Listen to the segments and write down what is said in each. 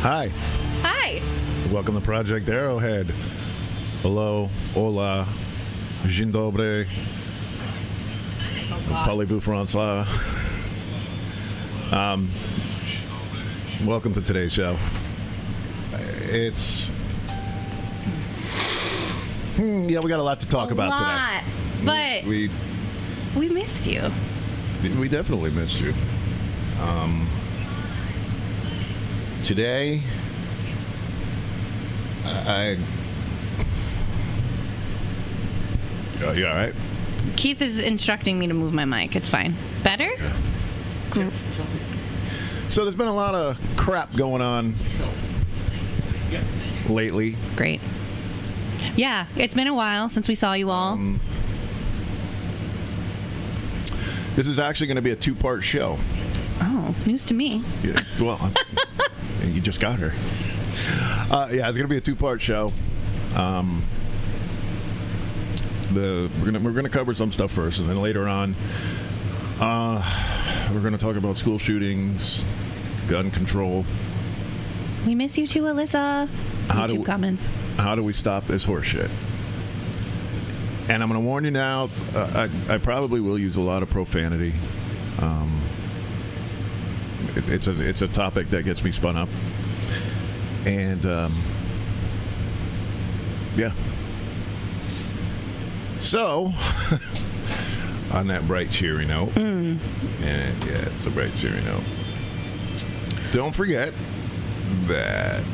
Hi. Hi. Welcome to Project Arrowhead. Hello. Hola. Dzień dobry. Parlez-vous français? Welcome to today's show. It's... yeah, we got a lot to talk about today. But we missed you. We definitely missed you. Today, oh, you all right? Keith is instructing me to move my mic. It's fine. Better? Okay. Cool. So there's been a lot of crap going on lately. Great. Yeah, it's been a while since we saw you all. This is actually going to be a two-part show. Oh, news to me. Yeah, well, you just got her. Yeah, it's going to be a two-part show. We're gonna cover some stuff first, and then later on, we're gonna talk about school shootings, gun control. We miss you too, Alyssa. YouTube comments. How do we stop this horse shit? And I'm gonna warn you now. I probably will use a lot of profanity. It's a topic that gets me spun up, and yeah. So, on that bright, cheery note, and yeah, it's a bright, cheery note. Don't forget that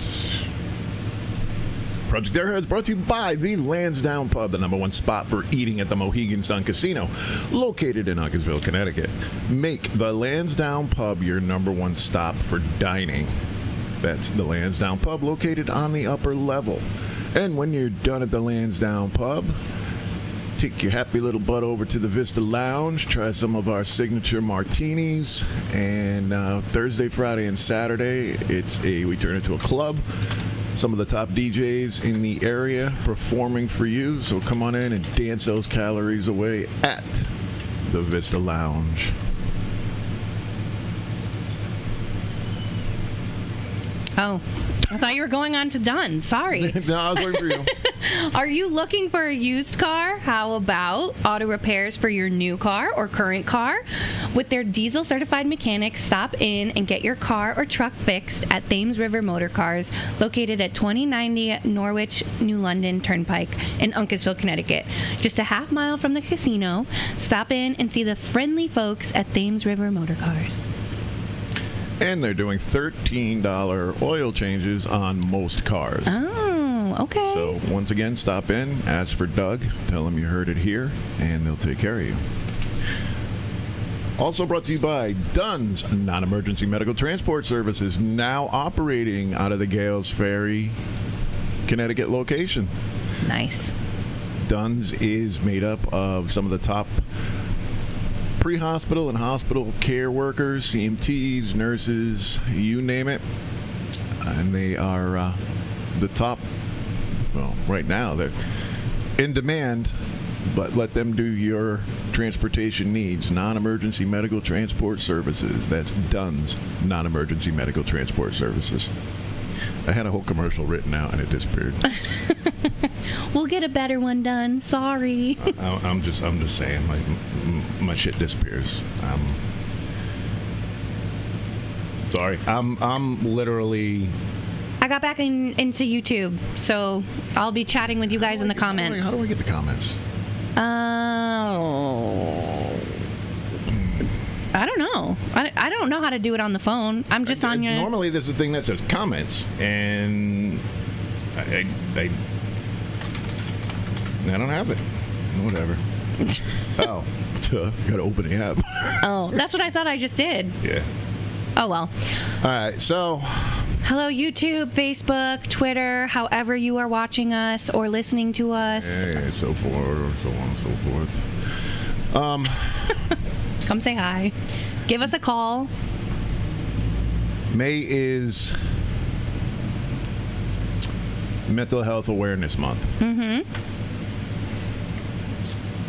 Project Arrowhead is brought to you by the Lansdowne Pub, the #1 spot for eating at the Mohegan Sun Casino, located in Uncasville, Connecticut. Make the Lansdowne Pub your #1 stop for dining. That's the Lansdowne Pub, located on the upper level. And when you're done at the Lansdowne Pub, take your happy little butt over to the Vista Lounge, try some of our signature martinis, and Thursday, Friday, and Saturday, we turn it into a club. Some of the top DJs in the area performing for you, so come on in and dance those calories away at the Vista Lounge. Oh, I thought you were going on to done. Sorry. No, I was waiting for you. Are you looking for a used car? How about auto repairs for your new car or current car? With their diesel certified mechanics, stop in and get your car or truck fixed at Thames River Motor Cars, located at 2090 Norwich, New London Turnpike in Uncasville, Connecticut. Just a half mile from the casino. Stop in and see the friendly folks at Thames River Motor Cars. And they're doing $13 oil changes on most cars. Oh, okay. So, once again, stop in, ask for Doug, tell him you heard it here, and they'll take care of you. Also brought to you by Dunn's Non-Emergency Medical Transport Services, now operating out of the Gales Ferry, Connecticut location. Nice. Dunn's is made up of some of the top pre-hospital and hospital care workers, EMTs, nurses, you name it. And they are the top, well, right now, they're in demand, but let them do your transportation needs. Non-emergency medical transport services. That's Dunn's Non-Emergency Medical Transport Services. I had a whole commercial written out and it disappeared. We'll get a better one done. Sorry. I'm just saying, my shit disappears. Sorry. I'm literally. I got back into YouTube, so I'll be chatting with you guys in the comments. How do I get the comments? I don't know. I don't know how to do it on the phone. I'm just on your. Normally, there's a thing that says comments, and I don't have it. Whatever. Oh, gotta open the app. Oh, that's what I thought I just did. Yeah. Oh well. All right, so. Hello, YouTube, Facebook, Twitter, however you are watching us or listening to us. Hey, so forth, so on and so forth. Come say hi. Give us a call. May is Mental Health Awareness Month. Mm-hmm.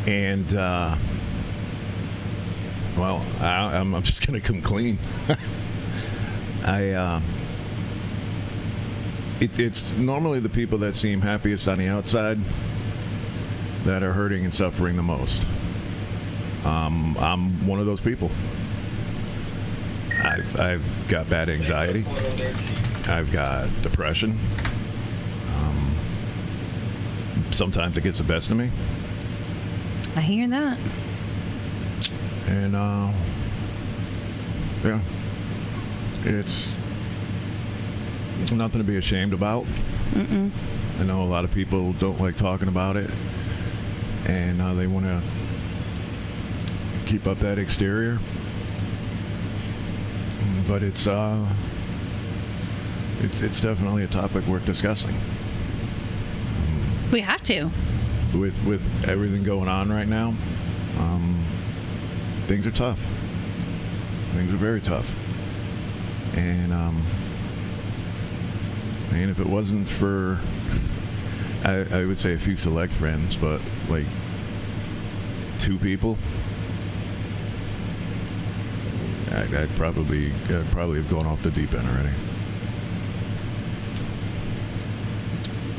And, well, I'm just going to come clean. it's normally the people that seem happiest on the outside that are hurting and suffering the most. I'm one of those people. I've got bad anxiety. I've got depression. Sometimes it gets the best of me. I hear that. And yeah, it's nothing to be ashamed about. Mm-mm. I know a lot of people don't like talking about it, and they want to keep up that exterior. But it's definitely a topic worth discussing. We have to. With everything going on right now, things are tough. Things are very tough. And if it wasn't for, I would say a few select friends, but like 2 people, I'd probably have gone off the deep end already.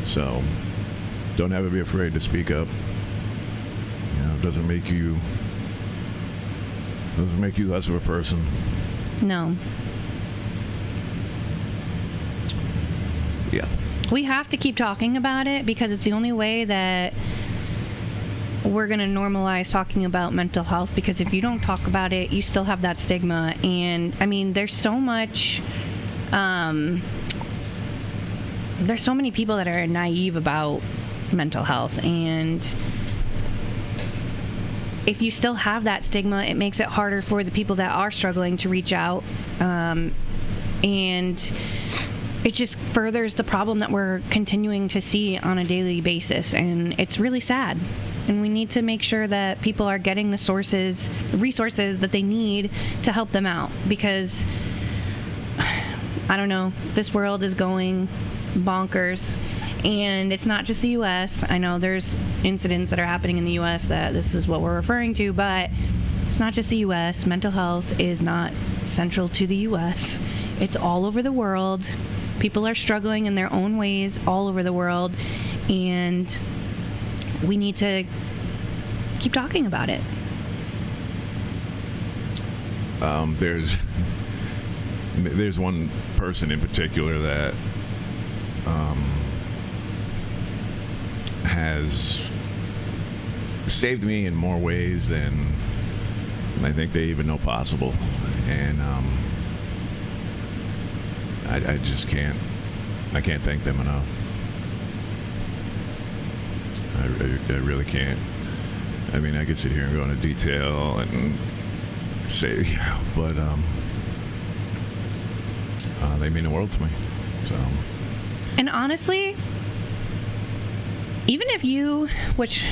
So, don't ever be afraid to speak up. It doesn't make you less of a person. No. Yeah. We have to keep talking about it because it's the only way that we're going to normalize talking about mental health, because if you don't talk about it, you still have that stigma. And I mean, there's so much there's so many people that are naive about mental health, and if you still have that stigma, it makes it harder for the people that are struggling to reach out, and it just furthers the problem that we're continuing to see on a daily basis, and it's really sad. And we need to make sure that people are getting the resources that they need to help them out, because I don't know, this world is going bonkers, and it's not just the U.S. I know there's incidents that are happening in the U.S. that this is what we're referring to, but it's not just the U.S. Mental health is not central to the U.S. It's all over the world. People are struggling in their own ways all over the world, and we need to keep talking about it. There's one person in particular that has saved me in more ways than I think they even know possible, and I just can't thank them enough. I really can't. I mean, I could sit here and go into detail and say, but they mean the world to me. So. And honestly, even if you, which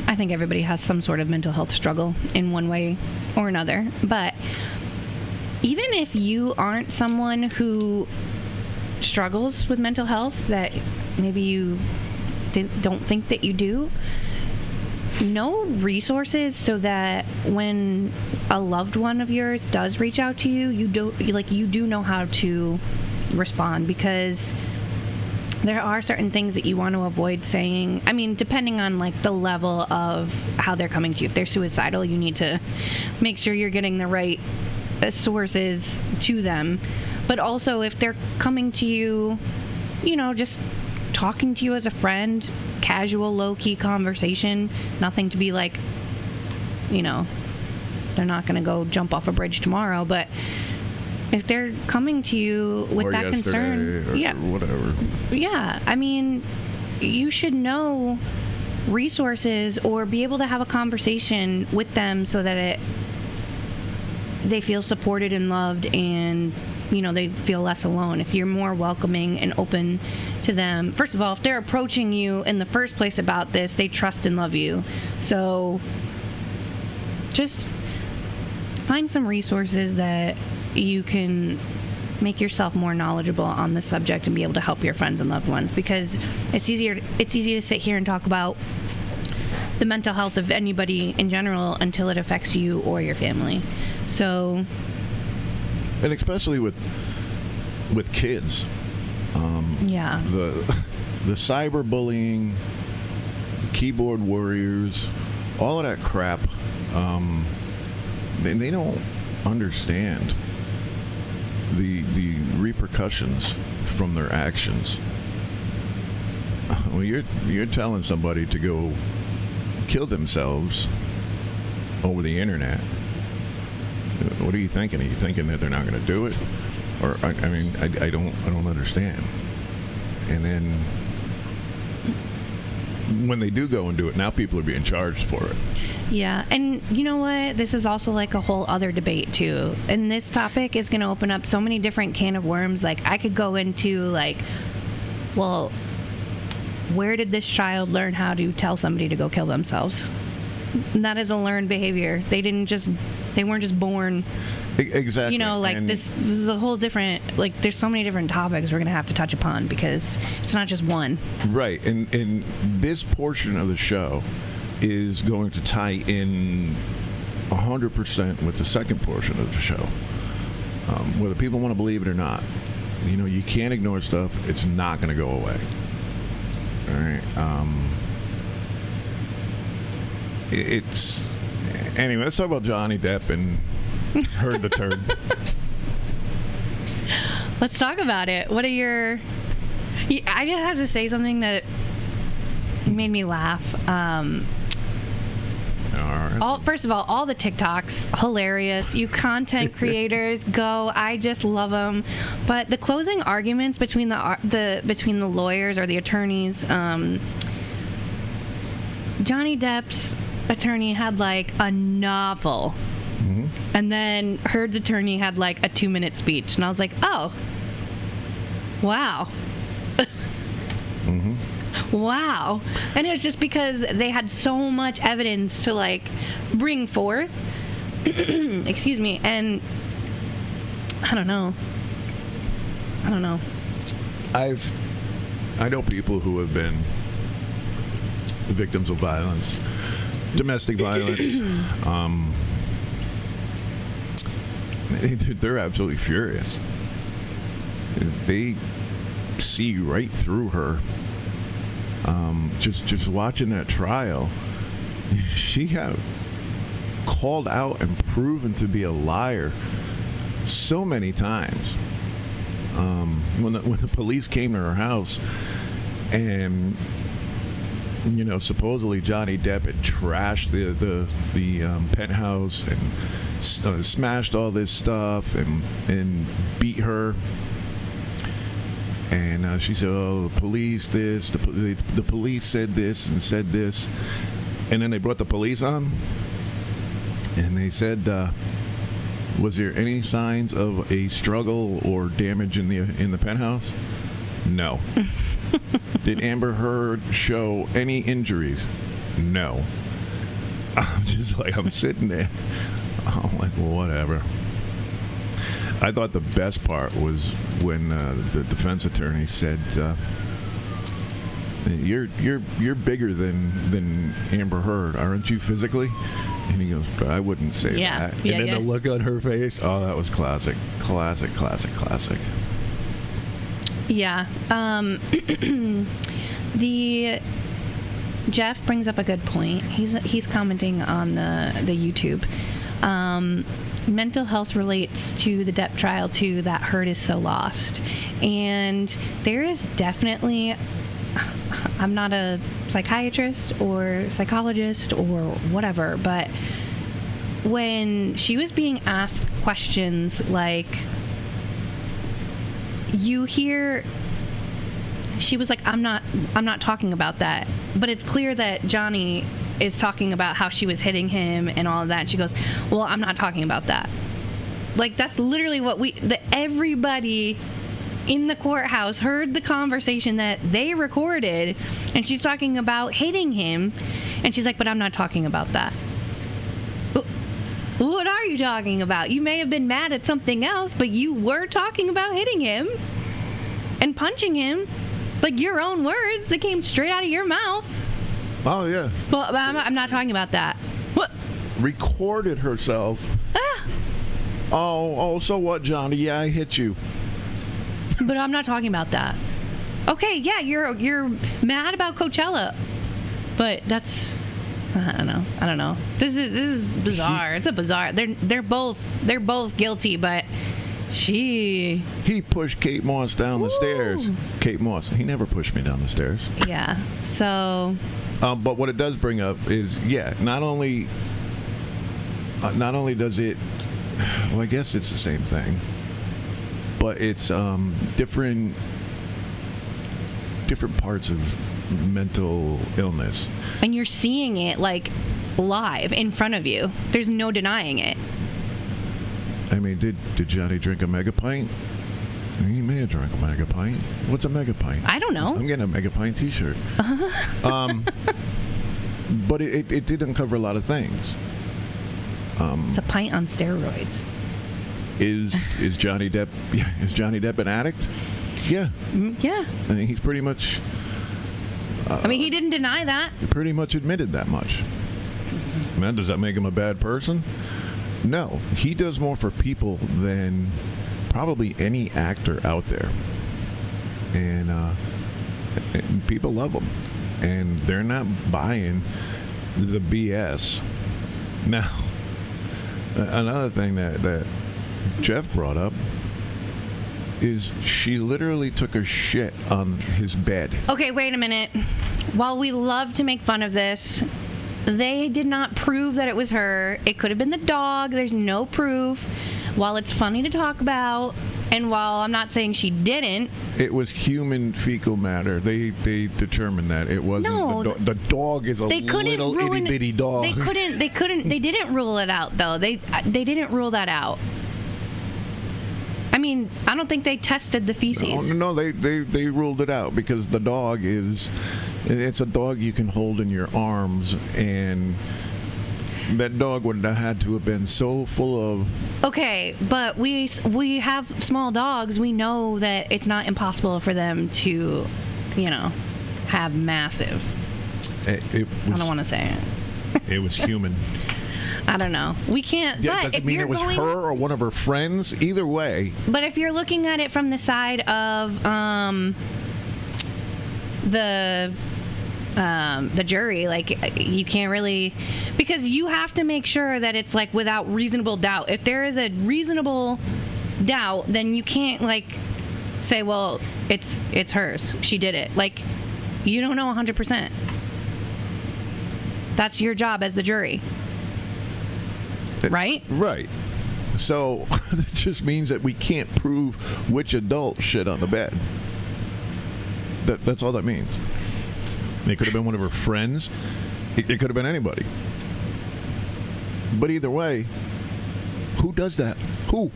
I think everybody has some sort of mental health struggle in one way or another, but even if you aren't someone who struggles with mental health, that maybe you don't think that you do, know resources so that when a loved one of yours does reach out to you, you do know how to respond, because there are certain things that you want to avoid saying. I mean, depending on like the level of how they're coming to you. If they're suicidal, you need to make sure you're getting the right sources to them. But also, if they're coming to you, just talking to you as a friend, casual, low-key conversation, nothing to be like, they're not going to go jump off a bridge tomorrow, but if they're coming to you with that concern, or whatever. Yeah, I mean, you should know resources or be able to have a conversation with them so that they feel supported and loved, and they feel less alone. If you're more welcoming and open to them, first of all, if they're approaching you in the first place about this, they trust and love you. So just find some resources that you can make yourself more knowledgeable on the subject and be able to help your friends and loved ones, because it's easy to sit here and talk about the mental health of anybody in general until it affects you or your family. So, and especially with kids, Yeah. The cyberbullying, keyboard warriors, all of that crap. They don't understand the repercussions from their actions. Well, you're telling somebody to go kill themselves over the internet. What are you thinking? Are you thinking that they're not going to do it? Or I don't understand. And then when they do go and do it, now people are being charged for it. Yeah, and you know what? This is also like a whole other debate too. And this topic is going to open up so many different can of worms. Like I could go into like, well, where did this child learn how to tell somebody to go kill themselves? And that is a learned behavior. They weren't just born. Exactly. You know, like this is a whole different, like there's so many different topics we're going to have to touch upon because it's not just one. Right. And this portion of the show is going to tie in 100% with the second portion of the show. Whether people want to believe it or not. You know, you can't ignore stuff. It's not going to go away. All right. Anyway, let's talk about Johnny Depp and Heard the Turd. Let's talk about it. What are your... I just have to say something that made me laugh. First of all the TikToks, hilarious. You content creators, go. I just love them. But the closing arguments between the lawyers or the attorneys, Johnny Depp's attorney had like a novel. Mm-hmm. And then Heard's attorney had like a 2-minute speech. And I was like, oh, wow. Mm-hmm. Wow. And it's just because they had so much evidence to like bring forth. Excuse me. And I don't know. I know people who have been victims of violence, domestic violence. They're absolutely furious. They see right through her. Just watching that trial, she got called out and proven to be a liar so many times. When the police came to her house, and you know, supposedly Johnny Depp had trashed the penthouse and smashed all this stuff and beat her. And she said, "Oh, the police this, the police said this and said this," and then they brought the police on, and they said, "Was there any signs of a struggle or damage in the penthouse?" No. Did Amber Heard show any injuries? No. I'm sitting there. I'm like, well, whatever. I thought the best part was when the defense attorney said, "You're bigger than Amber Heard, aren't you physically?" And he goes, "I wouldn't say that." And then the look on her face, oh, that was classic. Yeah. The Jeff brings up a good point. He's commenting on the YouTube. Mental health relates to the Depp trial too. That Heard is so lost, and there is definitely. I'm not a psychiatrist or psychologist or whatever, but when she was being asked questions like, you hear, she was like, I'm not talking about that, but it's clear that Johnny is talking about how she was hitting him and all of that. She goes, well, I'm not talking about that. Like, that's literally what everybody in the courthouse heard the conversation that they recorded, and she's talking about hitting him, and she's like, but I'm not talking about that. What are you talking about? You may have been mad at something else, but you were talking about hitting him and punching him. Like, your own words that came straight out of your mouth. Oh, yeah. Well, I'm not talking about that. What? Recorded herself. Ah. Oh, so what, Johnny? Yeah, I hit you. But I'm not talking about that. Okay, yeah, you're mad about Coachella, but that's I don't know. This is bizarre. It's a bizarre. They're both guilty, but he pushed Kate Moss down the stairs. Kate Moss, he never pushed me down the stairs. Yeah. So. But what it does bring up is, not only does it, well, I guess it's the same thing, but it's different parts of mental illness. And you're seeing it like live in front of you. There's no denying it. I mean, did Johnny drink a mega pint? He may have drank a mega pint. What's a mega pint? I don't know. I'm getting a mega pint t-shirt. But it did uncover a lot of things. It's a pint on steroids. Is Johnny Depp? Yeah, is Johnny Depp an addict? Yeah. Yeah. I mean, he's pretty much. I mean, he didn't deny that. He pretty much admitted that much. Man, does that make him a bad person? No, he does more for people than probably any actor out there, and people love him, and they're not buying the BS. Now, another thing that Jeff brought up is she literally took a shit on his bed. Okay, wait a minute. While we love to make fun of this, they did not prove that it was her. It could have been the dog. There's no proof. While it's funny to talk about, and while I'm not saying she didn't, it was human fecal matter. They determined that it wasn't. No, the dog is a little itty bitty dog. They didn't rule it out though. They didn't rule that out. I mean, I don't think they tested the feces. No, they ruled it out because the dog it's a dog you can hold in your arms, and that dog would have had to have been so full of. Okay, but we have small dogs. We know that it's not impossible for them to, have massive. I don't want to say it. It was human. I don't know. We can't. Yeah, but doesn't if mean you're it was going, her or one of her friends. Either way. But if you're looking at it from the side of the jury, like, you can't really, because you have to make sure that it's like without reasonable doubt. If there is a reasonable doubt, then you can't like say, well, it's hers. She did it. Like, you don't know 100%. That's your job as the jury. Right? Right. So it just means that we can't prove which adult shit on the bed. That's all that means. It could have been one of her friends. It could have been anybody. But either way, who does that? Who?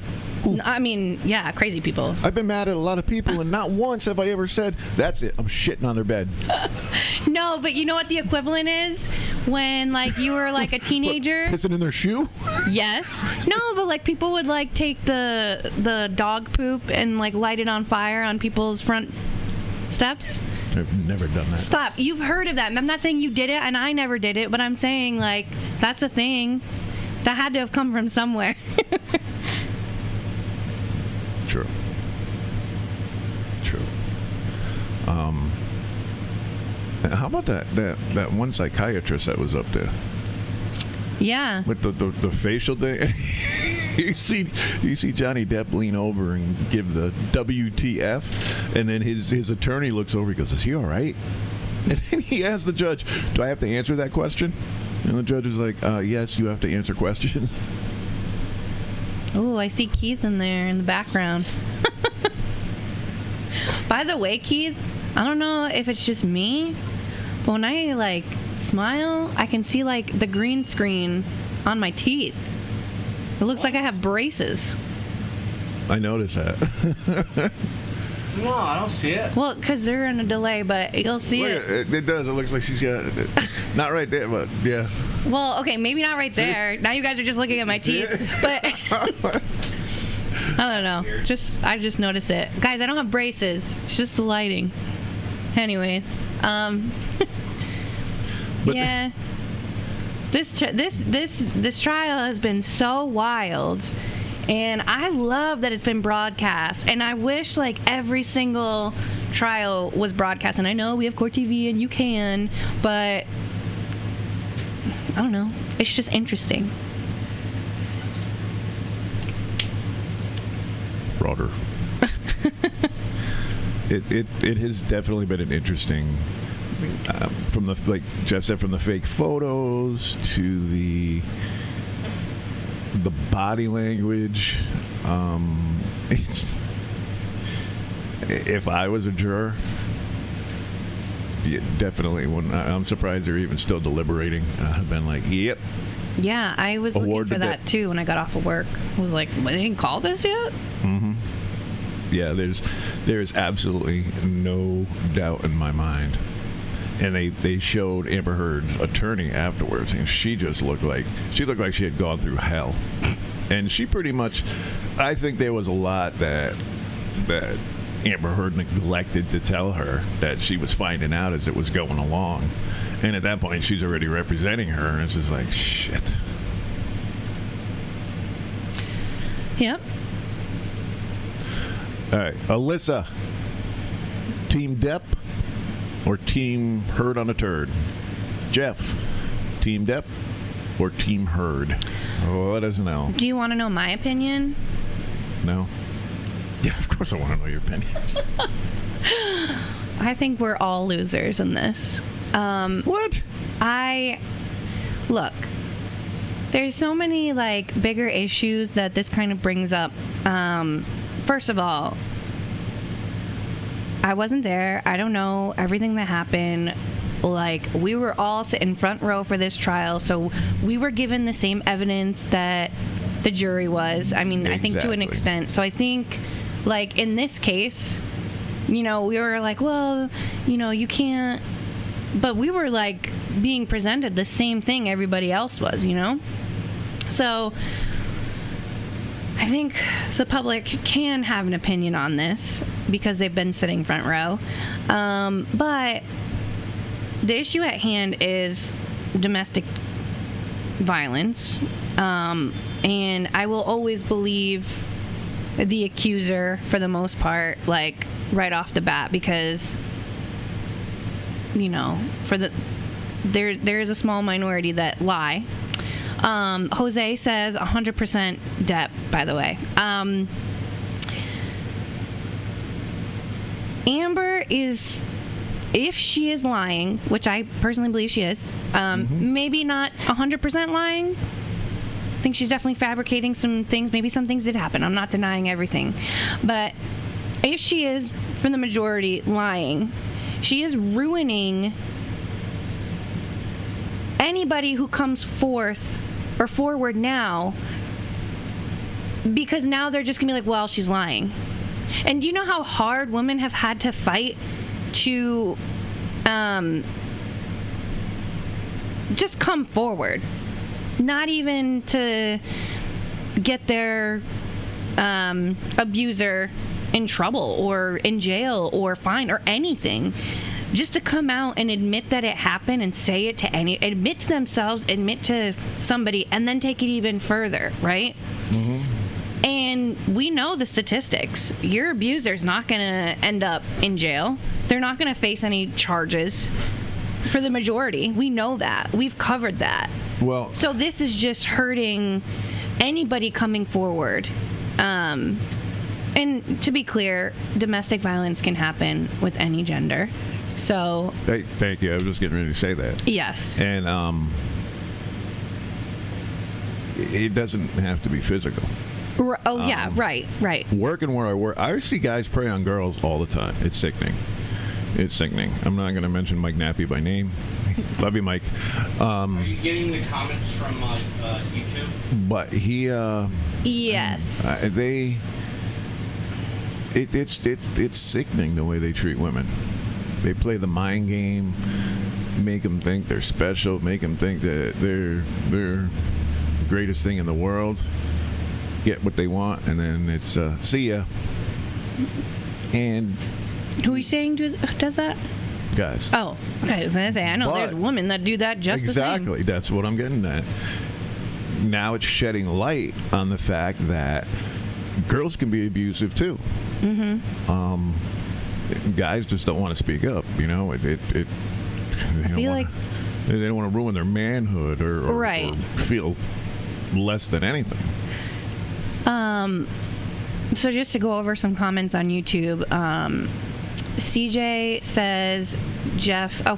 I mean, yeah, crazy people. I've been mad at a lot of people, and not once have I ever said, that's it, I'm shitting on their bed. No, but you know what the equivalent is? When, like, you were, like, a teenager. What, pissing in their shoe? Yes. No, but, like, people would, like, take the dog poop and, like, light it on fire on people's front steps. I've never done that. Stop. You've heard of that. I'm not saying you did it, and I never did it, but I'm saying, like, that's a thing. That had to have come from somewhere. True. How about that one psychiatrist that was up there? Yeah. With the facial thing. you see Johnny Depp lean over and give the WTF, and then his attorney looks over. He goes, "Is he all right?" And then he asks the judge, "Do I have to answer that question?" And the judge is like, "Yes, you have to answer questions." Oh, I see Keith in there in the background. By the way, Keith, I don't know if it's just me, but when I, like, smile, I can see, like, the green screen on my teeth. It looks like I have braces. I noticed that. No, I don't see it. Well, because they're in a delay, but you'll see it. It does. It looks like she's got it. Not right there, but yeah. Well, okay, maybe not right there. Now you guys are just looking at my teeth. But I don't know. I just noticed it. Guys, I don't have braces. It's just the lighting. Anyways, yeah. This trial has been so wild. And I love that it's been broadcast. And I wish like every single trial was broadcast. And I know we have Court TV and you can, but I don't know. It's just interesting. Broader. It has definitely been an interesting, from the, like Jeff said, from the fake photos to the body language. It's, if I was a juror, yeah, definitely. I'm surprised they're even still deliberating. I've been like, yep. Yeah, I was looking for that too when I got off of work. I was like, they didn't call this yet? Mm-hmm. Yeah, there's absolutely no doubt in my mind. And they showed Amber Heard's attorney afterwards, and she just looked like she had gone through hell. And she pretty much, I think there was a lot that Amber Heard neglected to tell her that she was finding out as it was going along. And at that point, she's already representing her, and it's just like, shit. Yep. All right, Alyssa, Team Depp or Team Heard on a turd? Jeff, Team Depp or Team Heard? Let us know. Do you want to know my opinion? No? Yeah, of course I want to know your opinion. I think we're all losers in this. What? Look, there's so many like bigger issues that this kind of brings up. First of all, I wasn't there. I don't know everything that happened. Like, we were all sitting front row for this trial, so we were given the same evidence that the jury was. I mean, exactly. I think to an extent. So I think, like, in this case, you know, we were like, well, you know, you can't. But we were, like, being presented the same thing everybody else was, you know? So I think the public can have an opinion on this because they've been sitting front row. But the issue at hand is domestic violence. And I will always believe the accuser for the most part, like, right off the bat, because, you know, there is a small minority that lie. Jose says 100% Depp, by the way. Amber is, if she is lying, which I personally believe she is, maybe not 100% lying. I think she's definitely fabricating some things. Maybe some things did happen. I'm not denying everything. But if she is, for the majority, lying, she is ruining anybody who comes forth or forward now, because now they're just gonna be like, well, she's lying. And do you know how hard women have had to fight to just come forward, not even to get their abuser in trouble or in jail or fined or anything, just to come out and admit that it happened and say it to admit to themselves, admit to somebody, and then take it even further, right? Mm-hmm. And we know the statistics. Your abuser's not going to end up in jail. They're not going to face any charges for the majority. We know that. We've covered that. Well, so this is just hurting anybody coming forward. And to be clear, domestic violence can happen with any gender. So, hey, thank you. I was just getting ready to say that. Yes. And it doesn't have to be physical. Yeah, right. Working where I work, I see guys prey on girls all the time. It's sickening. I'm not going to mention Mike Nappy by name. Love you, Mike. Are you getting the comments from YouTube? But he, yes, it's sickening the way they treat women. They play the mind game, make them think they're special, make them think that they're the greatest thing in the world, get what they want, and then it's see ya. And who are you saying does that? Guys. Oh, okay. I was gonna say, I know there's women that do that just exactly. the same. That's what I'm getting at. now it's shedding light on the fact that girls can be abusive too. Guys just don't want to speak up. You know, I feel like they don't want to ruin their manhood or Right. feel less than anything. So just to go over some comments on YouTube, CJ says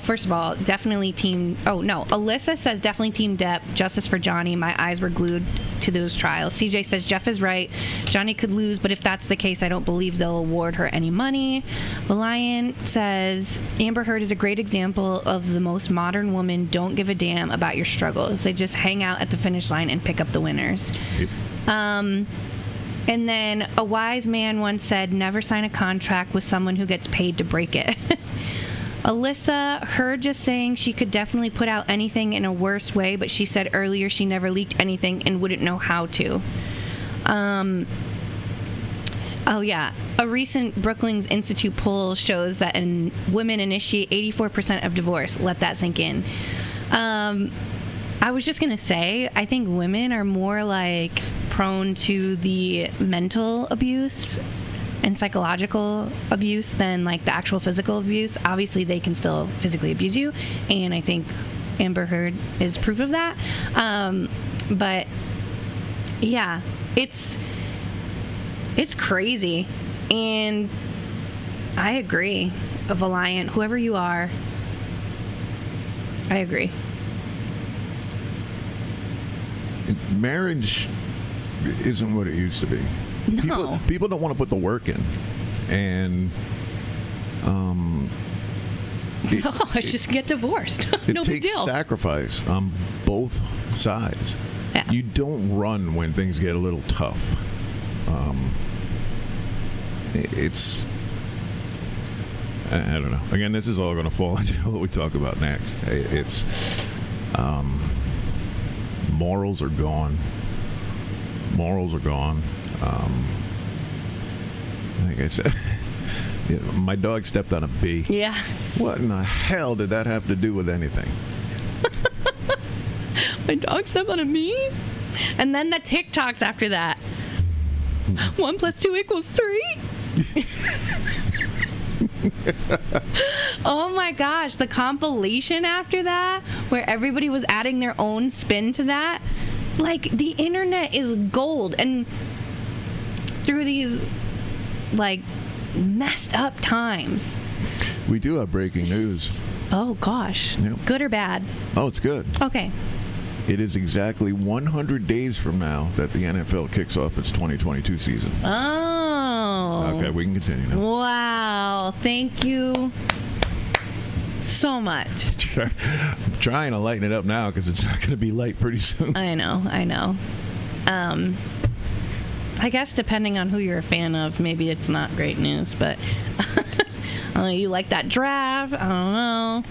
first of all, definitely Alyssa says definitely team Depp, justice for Johnny. My eyes were glued to those trials. CJ says Jeff is right. Johnny could lose, but if that's the case, I don't believe they'll award her any money. Lion says Amber Heard is a great example of the most modern woman don't give a damn about your struggles. They just hang out at the finish line and pick up the winners. Yep. And then a wise man once said, never sign a contract with someone who gets paid to break it. Alyssa, her just saying she could definitely put out anything in a worse way, but she said earlier she never leaked anything and wouldn't know how to. Oh, yeah. A recent Brookings Institute poll shows that women initiate 84% of divorce. Let that sink in. I was just going to say, I think women are more like prone to the mental abuse and psychological abuse than like the actual physical abuse. Obviously, they can still physically abuse you, and I think Amber Heard is proof of that. But yeah, it's crazy, and I agree. Valiant, whoever you are, I agree. Marriage isn't what it used to be. No. People don't want to put the work in, and just get divorced. it No big takes deal. sacrifice on both sides. Yeah. You don't run when things get a little tough. I don't know. Again, this is all going to fall into what we talk about next. It's morals are gone. Morals are gone. Like I said, yeah, my dog stepped on a bee. Yeah. What in the hell did that have to do with anything? My dog stepped on a bee? And then the TikToks after that. 1 + 2 = 3? Oh my gosh, the compilation after that, where everybody was adding their own spin to that. Like, the internet is gold. And through these, like, messed up times. We do have breaking news. Oh gosh. Yep. Good or bad? Oh, it's good. Okay. It is exactly 100 days from now that the NFL kicks off its 2022 season. Oh. Okay, we can continue now. Wow. Thank you so much. I'm trying to lighten it up now because it's not going to be light pretty soon. I know. I guess depending on who you're a fan of, maybe it's not great news, but you like that draft? I don't know.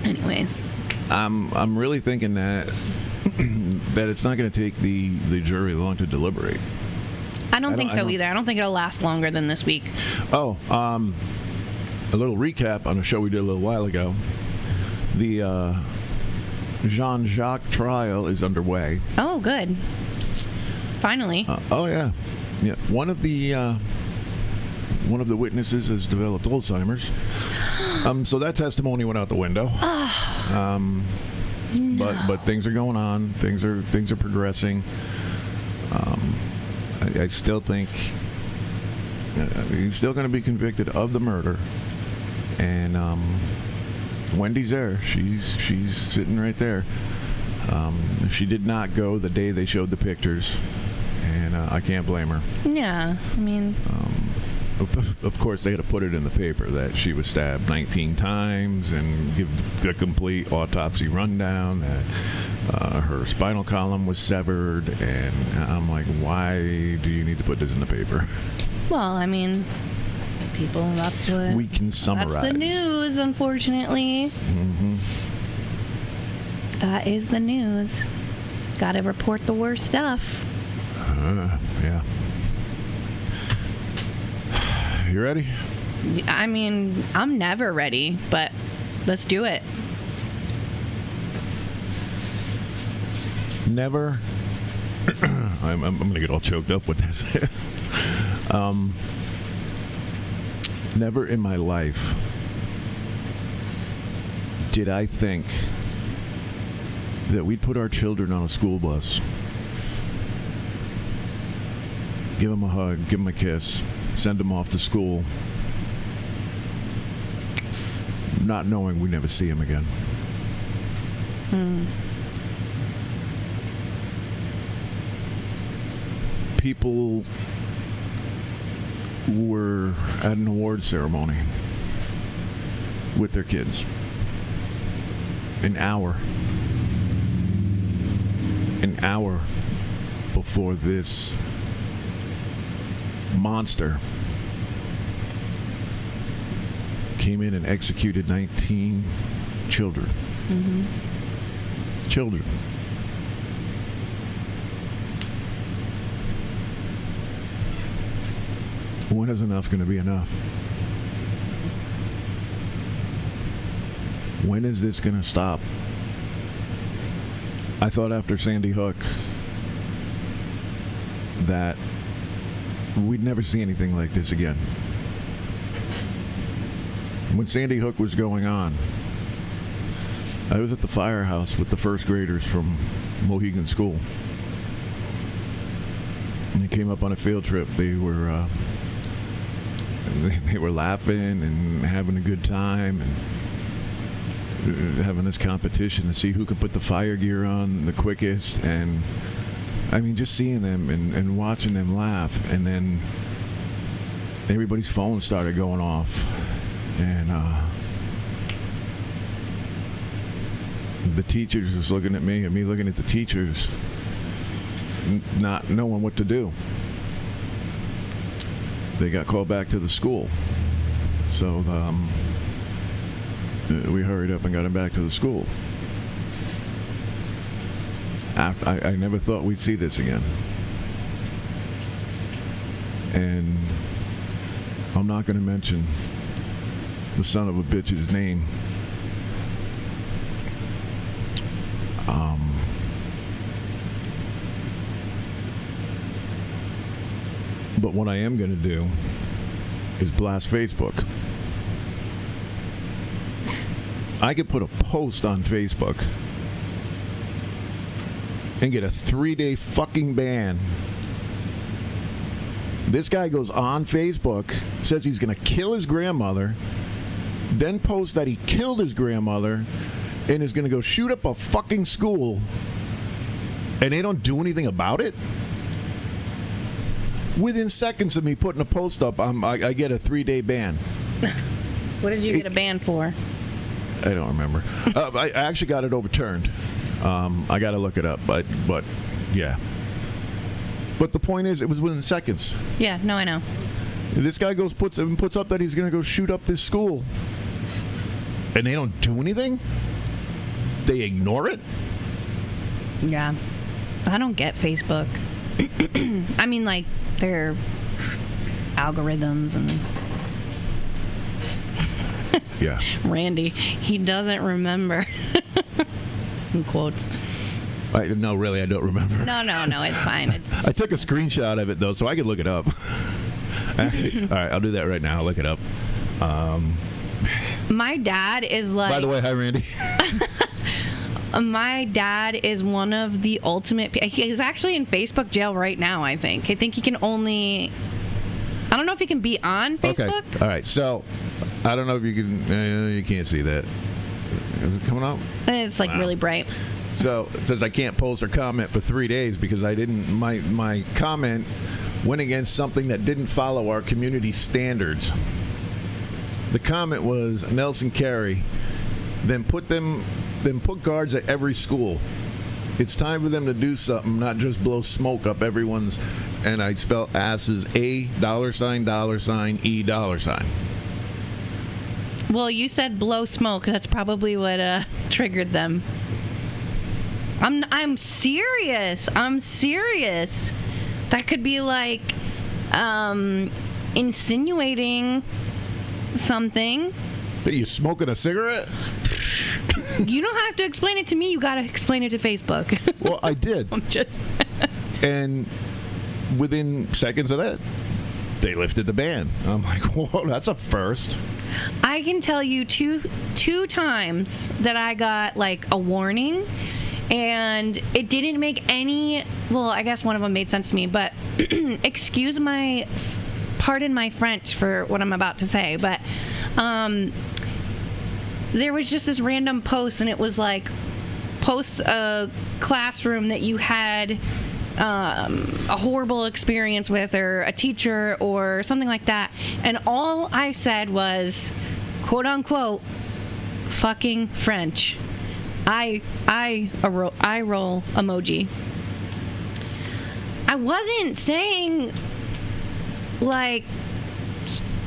Anyways. I'm really thinking that it's not going to take the jury long to deliberate. I don't think so either. I don't think it'll last longer than this week. Oh, a little recap on a show we did a little while ago. The Jean-Jacques trial is underway. Oh, good. Finally. Oh yeah. One of the witnesses has developed Alzheimer's. So that testimony went out the window. No. But things are going on. Things are progressing. I still think he's still going to be convicted of the murder. And Wendy's there. She's sitting right there. She did not go the day they showed the pictures, and I can't blame her. Yeah, I mean... Of course, they had to put it in the paper that she was stabbed 19 times and give the complete autopsy rundown, that her spinal column was severed, and I'm like, why do you need to put this in the paper? Well, I mean, people, that's what... We can summarize. That's the news, unfortunately. Mm-hmm. That is the news. Gotta report the worst stuff. Yeah. You ready? I mean, I'm never ready, but let's do it. Never. I'm going to get all choked up with this. Never in my life did I think that we'd put our children on a school bus, give them a hug, give them a kiss, send them off to school, not knowing we'd never see them again. People were at an award ceremony with their kids. An hour before this monster came in and executed 19 children. Children. When is enough going to be enough? When is this going to stop? I thought after Sandy Hook that we'd never see anything like this again. When Sandy Hook was going on, I was at the firehouse with the first graders from Mohegan School. And they came up on a field trip. They were laughing and having a good time and having this competition to see who could put the fire gear on the quickest. And I mean, just seeing them and watching them laugh, and then everybody's phones started going off, and the teachers just looking at me and me looking at the teachers, not knowing what to do. They got called back to the school, so we hurried up and got him back to the school. I never thought we'd see this again. And I'm not going to mention the son of a bitch's name. But what I am going to do is blast Facebook. I could put a post on Facebook and get a 3-day fucking ban. This guy goes on Facebook, says he's going to kill his grandmother, then posts that he killed his grandmother and is going to go shoot up a fucking school, and they don't do anything about it? Within seconds of me putting a post up, I get a 3-day ban. What did you get a ban for? I don't remember. I actually got it overturned. I got to look it up, but yeah. But the point is, it was within seconds. Yeah, no, I know. This guy puts up that he's going to go shoot up this school, and they don't do anything. They ignore it. Yeah, I don't get Facebook. I mean, like, their algorithms and... Yeah. Randy, he doesn't remember. In quotes. No, really, I don't remember. No, it's fine. I took a screenshot of it, though, so I could look it up. Actually, all right, I'll do that right now. I'll look it up. My dad is like... By the way, hi, Randy. My dad is one of the ultimate... He's actually in Facebook jail right now, I think. I think he can only... I don't know if he can be on Facebook. Okay, all right, so... I don't know if you can... you can't see that. Is it coming up? It's like really bright. So it says I can't post or comment for 3 days because I didn't. My comment went against something that didn't follow our community standards. The comment was Nelson Carey. Then put guards at every school. It's time for them to do something, not just blow smoke up everyone's. And I'd spell asses $A$, $E$. Well, you said blow smoke. That's probably what triggered them. I'm serious. I'm serious. That could be like insinuating something. Are you smoking a cigarette? You don't have to explain it to me. You got to explain it to Facebook. Well, I did. I'm just... And within seconds of that, they lifted the ban. I'm like, whoa, that's a first. I can tell you two times that I got like a warning, and it didn't make any. Well, I guess one of them made sense to me, but pardon my French for what I'm about to say, but there was just this random post, and it was like, post a classroom that you had a horrible experience with, or a teacher or something like that, and all I said was, quote unquote, fucking French. I roll emoji. I wasn't saying like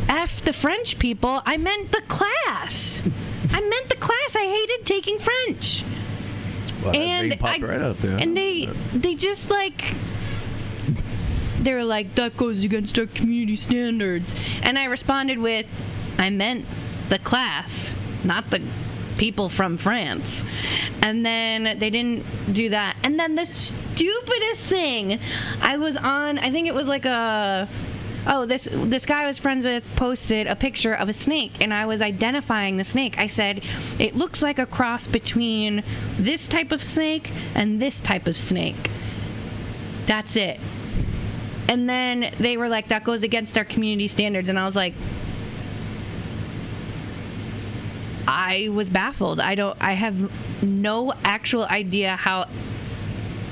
F the French people. I meant the class. I hated taking French. Well, And they popped right out there. And they just like, they were like, that goes against our community standards. And I responded with, I meant the class, not the people from France. And then they didn't do that. And then the stupidest thing, I was on, I think it was like this guy I was friends with posted a picture of a snake, and I was identifying the snake. I said, it looks like a cross between this type of snake and this type of snake. That's it. And then they were like, that goes against our community standards. And I was like, I was baffled. I have no actual idea how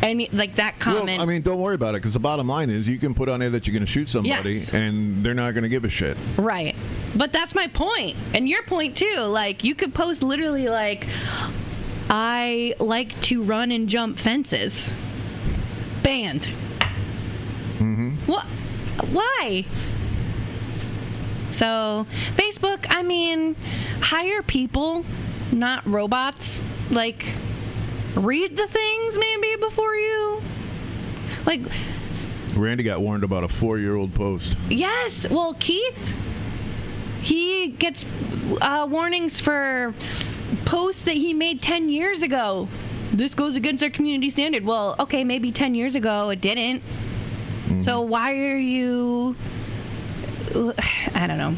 any, like, that comment. Well, I mean, don't worry about it, because the bottom line is you can put on there that you're going to shoot somebody, Yes. and they're not going to give a shit. Right. But that's my point. And your point, too. Like, you could post literally, like, I like to run and jump fences. Banned. Mm-hmm. What? Why? So, Facebook, I mean, hire people, not robots. Like, read the things maybe before you, like, Randy got warned about a 4-year-old post. yes, well, Keith, he gets warnings for posts that he made 10 years ago. This goes against our community standard. Well, okay, maybe 10 years ago it didn't. So why are you, I don't know.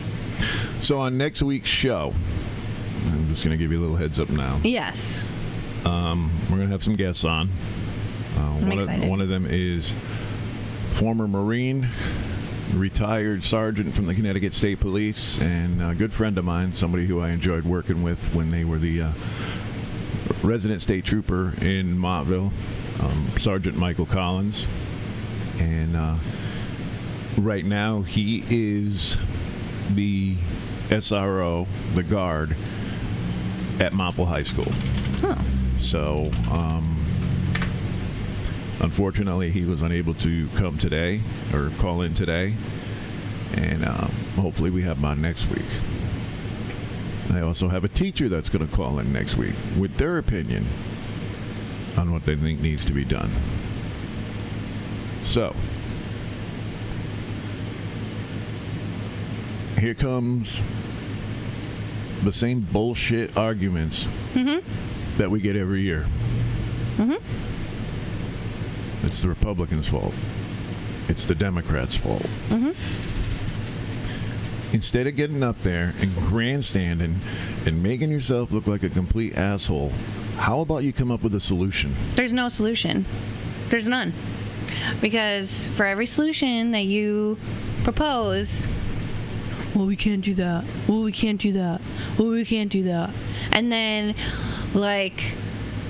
So on next week's show, I'm just going to give you a little heads up now. Yes. We're going to have some guests on. I'm excited. One of them is former Marine, retired sergeant from the Connecticut State Police, and a good friend of mine, somebody who I enjoyed working with when they were the resident state trooper in Montville, Sergeant Michael Collins. And right now he is the SRO, the guard, at Montville High School. Oh. So, unfortunately, he was unable to come today or call in today, and hopefully we have him on next week. I also have a teacher that's going to call in next week with their opinion on what they think needs to be done. So, here comes the same bullshit arguments that we get every year. It's the Republicans' fault. It's the Democrats' fault. Instead of getting up there and grandstanding and making yourself look like a complete asshole, how about you come up with a solution? There's no solution. There's none. Because for every solution that you propose, well, we can't do that. Well, we can't do that. Well, we can't do that. And then, like,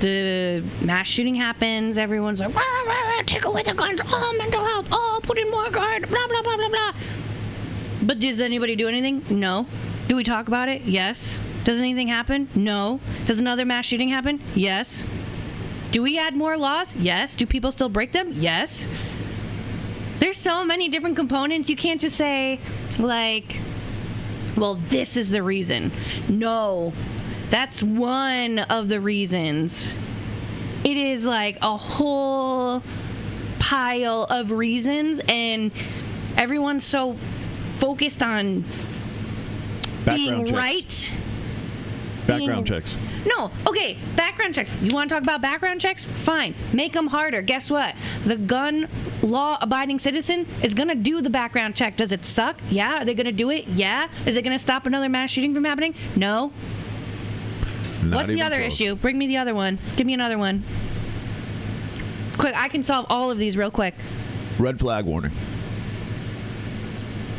the mass shooting happens, everyone's like, rah, rah, rah, take away the guns, oh, mental health, oh, put in more guard, blah, blah, blah, blah, blah. But does anybody do anything? No. Do we talk about it? Yes. Does anything happen? No. Does another mass shooting happen? Yes. Do we add more laws? Yes. Do people still break them? Yes. There's so many different components. You can't just say, like, well, this is the reason. No. That's one of the reasons. It is like a whole pile of reasons, and everyone's so focused on Background being checks. right Background checks. No, okay, background checks. You want to talk about background checks? Fine. Make them harder. Guess what? The gun law-abiding citizen is going to do the background check. Does it suck? Yeah. Are they going to do it? Yeah. Is it going to stop another mass shooting from happening? No. What's the other issue? Bring me the other one. Give me another one. Quick, I can solve all of these real quick. Red flag warning.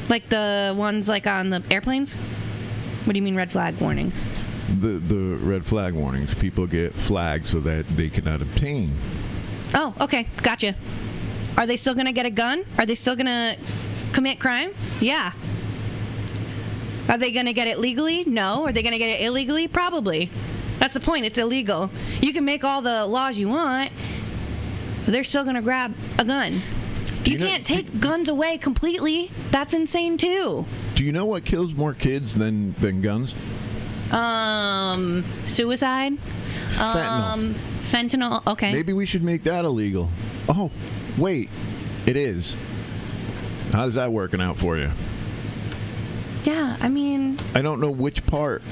Like the ones like on the airplanes? What do you mean red flag warnings? The red flag warnings. People get flagged so that they cannot obtain. Oh, okay. Gotcha. Are they still going to get a gun? Are they still going to commit crime? Yeah. Are they going to get it legally? No. Are they going to get it illegally? Probably. That's the point. It's illegal. You can make all the laws you want. They're still going to grab a gun. You can't take guns away completely. That's insane, too. Do you know what kills more kids than guns? Suicide. Fentanyl. Fentanyl. Okay. Maybe we should make that illegal. Oh, wait. It is. How's that working out for you? Yeah, I mean... I don't know which part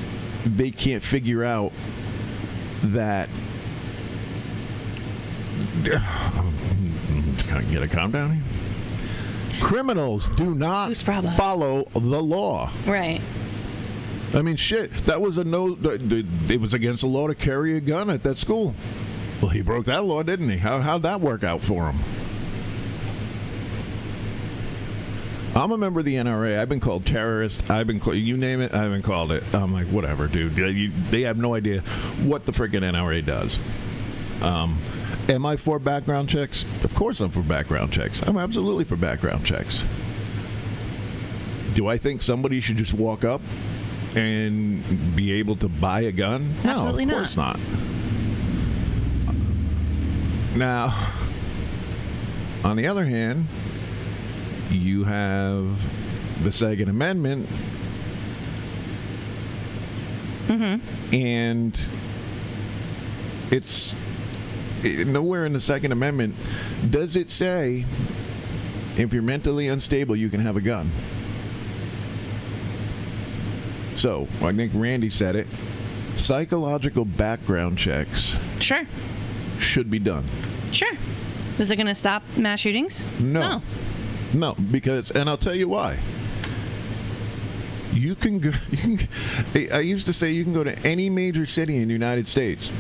they can't figure out that... Can I get a calm down here? Criminals do not follow the law. Right. I mean, shit, that was it was against the law to carry a gun at that school. Well, he broke that law, didn't he? How'd that work out for him? I'm a member of the NRA. I've been called terrorist. I've been called, you name it, I've been called it. I'm like, whatever, dude. They have no idea what the freaking NRA does. Am I for background checks? Of course I'm for background checks. I'm absolutely for background checks. Do I think somebody should just walk up and be able to buy a gun? Absolutely no, of course not. Now, on the other hand, you have the Second Amendment, and it's nowhere in the Second Amendment does it say if you're mentally unstable, you can have a gun. So, I think Randy said it. Psychological background checks should be done. Sure. Is it going to stop mass shootings? No. No, because, and I'll tell you why. I used to say you can go to any major city in the United States,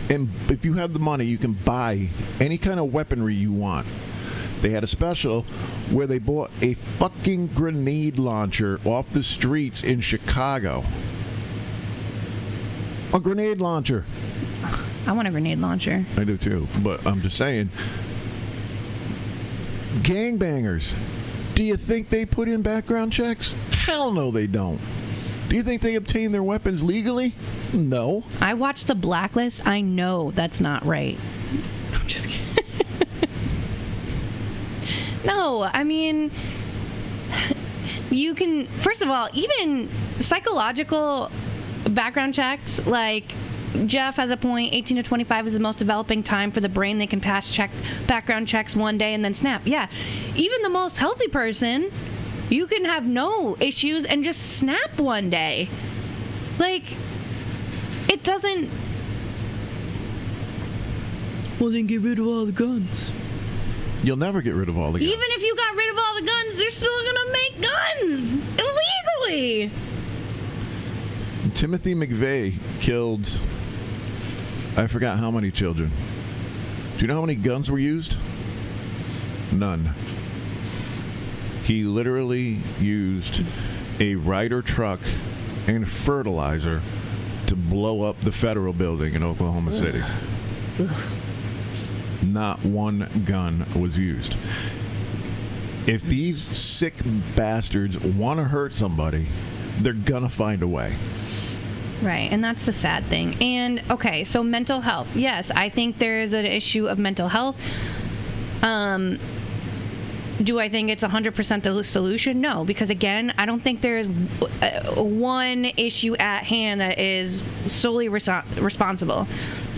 and if you have the money, you can buy any kind of weaponry you want. They had a special where they bought a fucking grenade launcher off the streets in Chicago. A grenade launcher. I want a grenade launcher. I do too, but I'm just saying. Gangbangers. Do you think they put in background checks? Hell no, they don't. Do you think they obtain their weapons legally? No. I watched the Blacklist. I know that's not right. I'm just kidding. No, I mean, you can, first of all, even psychological background checks, like Jeff has a point, 18 to 25 is the most developing time for the brain. They can pass background checks one day and then snap. Yeah, even the most healthy person, you can have no issues and just snap one day. Like, it doesn't... Well, then get rid of all the guns. You'll never get rid of all the guns. Even if you got rid of all the guns, they're still going to make guns illegally. Timothy McVeigh killed, I forgot how many children. Do you know how many guns were used? None. He literally used a Ryder truck and fertilizer to blow up the federal building in Oklahoma City. Not one gun was used. If these sick bastards want to hurt somebody, they're gonna find a way. Right, and that's the sad thing. And, okay, so mental health. Yes, I think there is an issue of mental health. Do I think it's 100% the solution? No, because, again, I don't think there's one issue at hand that is solely responsible.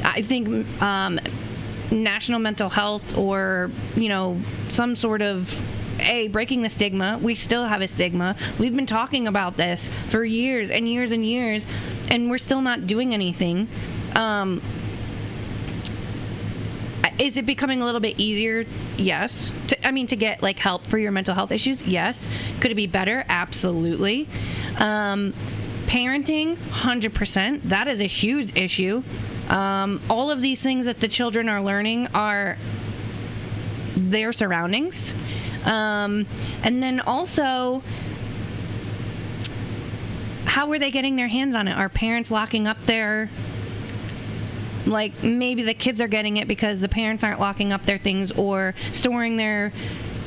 I think national mental health or, some sort of breaking the stigma. We still have a stigma. We've been talking about this for years and years and years. and we're still not doing anything. Is it becoming a little bit easier? Yes. To get like help for your mental health issues? Yes. Could it be better? Absolutely. Parenting, 100%. That is a huge issue. All of these things that the children are learning are their surroundings. And then also, how are they getting their hands on it? Are parents locking up their... Like, maybe the kids are getting it because the parents aren't locking up their things or storing their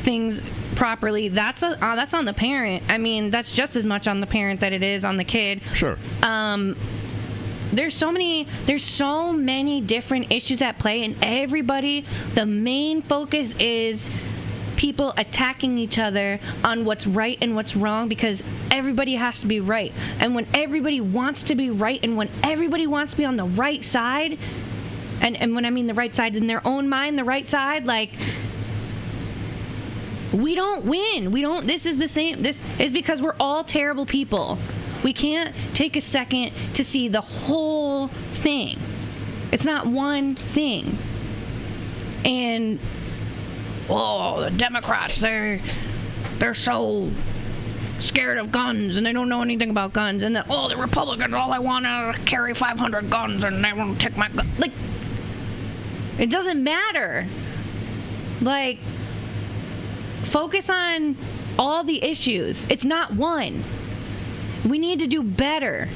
things properly. That's on the parent. I mean, that's just as much on the parent that it is on the kid. Sure. There's so many different issues at play, and everybody, the main focus is people attacking each other on what's right and what's wrong, because everybody has to be right. And when everybody wants to be right, and when everybody wants to be on the right side, and when I mean the right side in their own mind, the right side, like, we don't win. This is because we're all terrible people. We can't take a second to see the whole thing. It's not one thing. And the Democrats, they're so scared of guns and they don't know anything about guns. And the Republicans, all I want to carry 500 guns and they want to take my gun. Like, it doesn't matter. Like, focus on all the issues. It's not one. We need to do better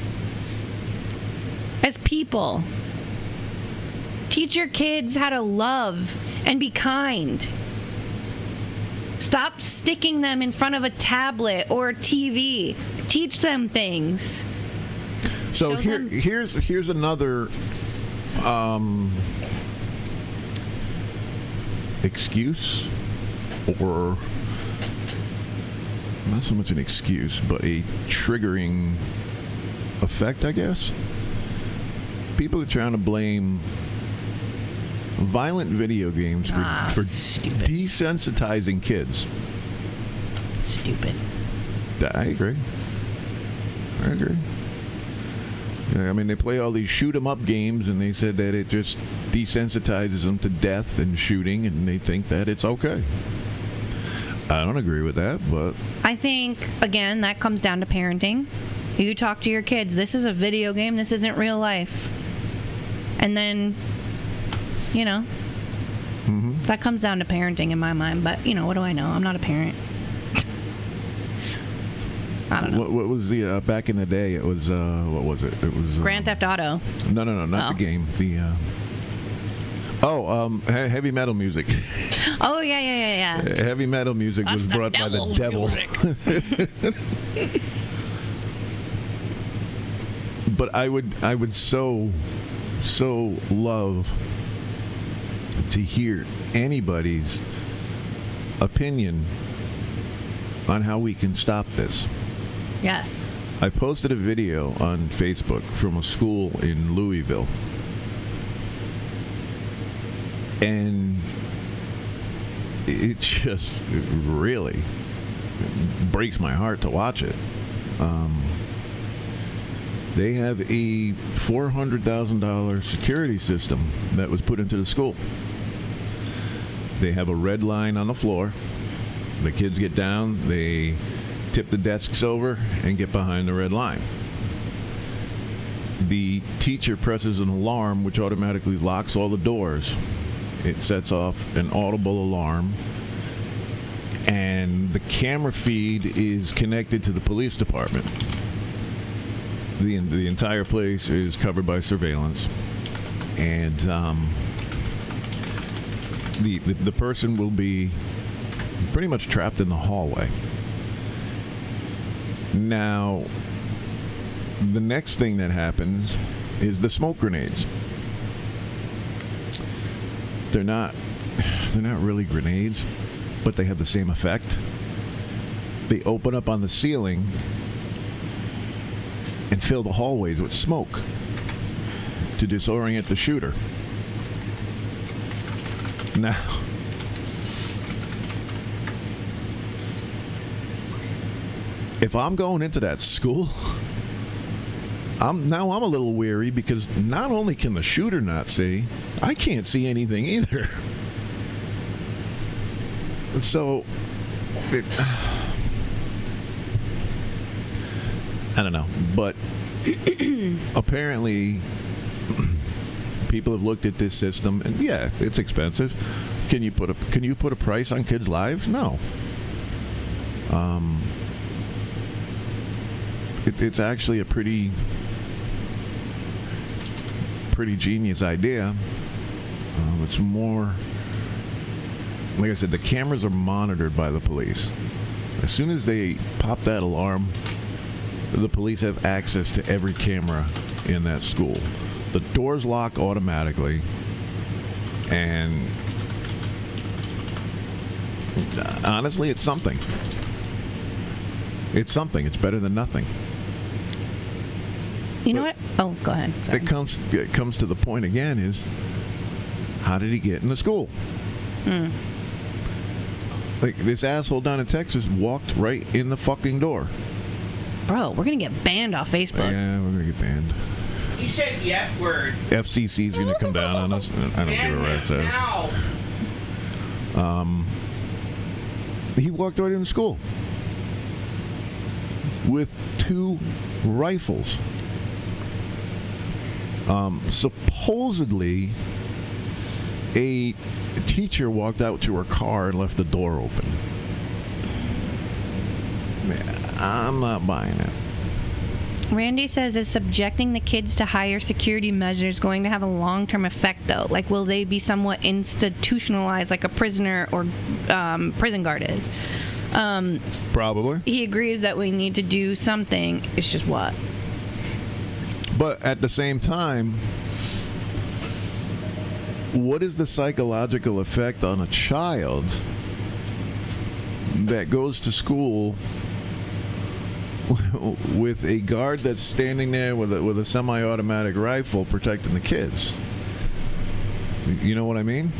as people. Teach your kids how to love and be kind. Stop sticking them in front of a tablet or a TV. Teach them things. So here's another excuse, or not so much an excuse, but a triggering effect, I guess. People are trying to blame violent video games for desensitizing kids. Stupid. I agree. I mean, they play all these shoot 'em up games, and they said that it just desensitizes them to death and shooting, and they think that it's okay. I don't agree with that, but I think, again, that comes down to parenting. You talk to your kids, this is a video game, this isn't real life. And then, that comes down to parenting in my mind. But, what do I know? I'm not a parent. I don't know. What was the, back in the day, it was, what was it? It was... Grand Theft Auto. No, not the game. The, heavy metal music. Oh, yeah. Heavy metal music was brought by the devil. But I would so love to hear anybody's opinion on how we can stop this. Yes. I posted a video on Facebook from a school in Louisville. And it just really breaks my heart to watch it. They have a $400,000 security system that was put into the school. They have a red line on the floor. The kids get down, they tip the desks over, and get behind the red line. The teacher presses an alarm which automatically locks all the doors. It sets off an audible alarm, and the camera feed is connected to the police department. The entire place is covered by surveillance, and the person will be pretty much trapped in the hallway. Now, the next thing that happens is the smoke grenades. They're not really grenades, but they have the same effect. They open up on the ceiling and fill the hallways with smoke to disorient the shooter. Now, if I'm going into that school, I'm a little weary because not only can the shooter not see, I can't see anything either. So, I don't know, but apparently people have looked at this system, and yeah, it's expensive. Can you put a price on kids' lives? No. It's actually a pretty genius idea. It's more, like I said, the cameras are monitored by the police. As soon as they pop that alarm, the police have access to every camera in that school. The doors lock automatically, and honestly, it's something. It's something. It's better than nothing. You know what? Oh, go ahead. Sorry. It comes to the point again is, how did he get in the school? Like, this asshole down in Texas walked right in the fucking door. Bro, we're going to get banned off Facebook. Yeah, we're going to get banned. He said the F word. FCC's going to come down on us. I don't give a rat's ass. He walked right into school with 2 rifles. Supposedly, a teacher walked out to her car and left the door open. I'm not buying it. Randy says, is subjecting the kids to higher security measures going to have a long-term effect, though? Like, will they be somewhat institutionalized like a prisoner or prison guard is? Probably. He agrees that we need to do something. It's just what? But at the same time, what is the psychological effect on a child that goes to school with a guard that's standing there with a semi-automatic rifle protecting the kids? You know what I mean?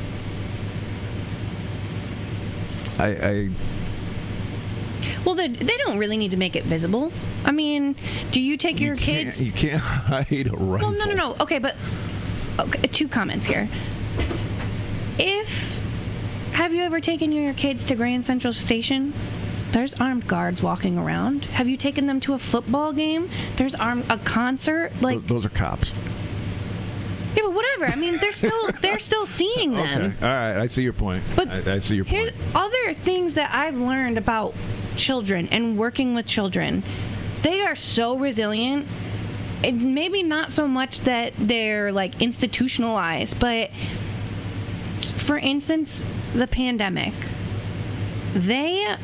Well, they don't really need to make it visible. I mean, do you take your kids? You can't hide a rifle. Well, no. Okay, but 2 comments here. Have you ever taken your kids to Grand Central Station? There's armed guards walking around. Have you taken them to a football game? There's a concert. Like, those are cops. Yeah, but whatever. I mean, they're still seeing them. Okay. All right, I see your point. But I see your point. Here's other things that I've learned about children and working with children. They are so resilient. It maybe not so much that they're like institutionalized, but for instance, the pandemic. They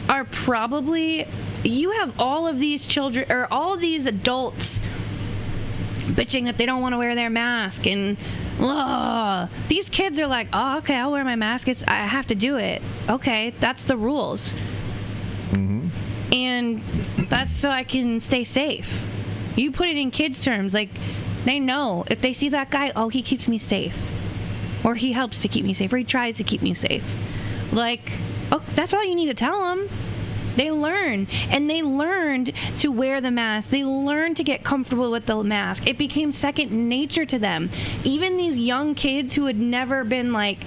are probably, you have all of these children or all of these adults bitching that they don't want to wear their mask, and these kids are like, oh, okay, I'll wear my mask. I have to do it. Okay, that's the rules. Mm-hmm. And that's so I can stay safe. You put it in kids' terms, like, they know if they see that guy, oh, he keeps me safe, or he helps to keep me safe, or he tries to keep me safe. Like, oh, that's all you need to tell them. They learn, and they learned to wear the mask. They learned to get comfortable with the mask. It became second nature to them. Even these young kids who had never been like,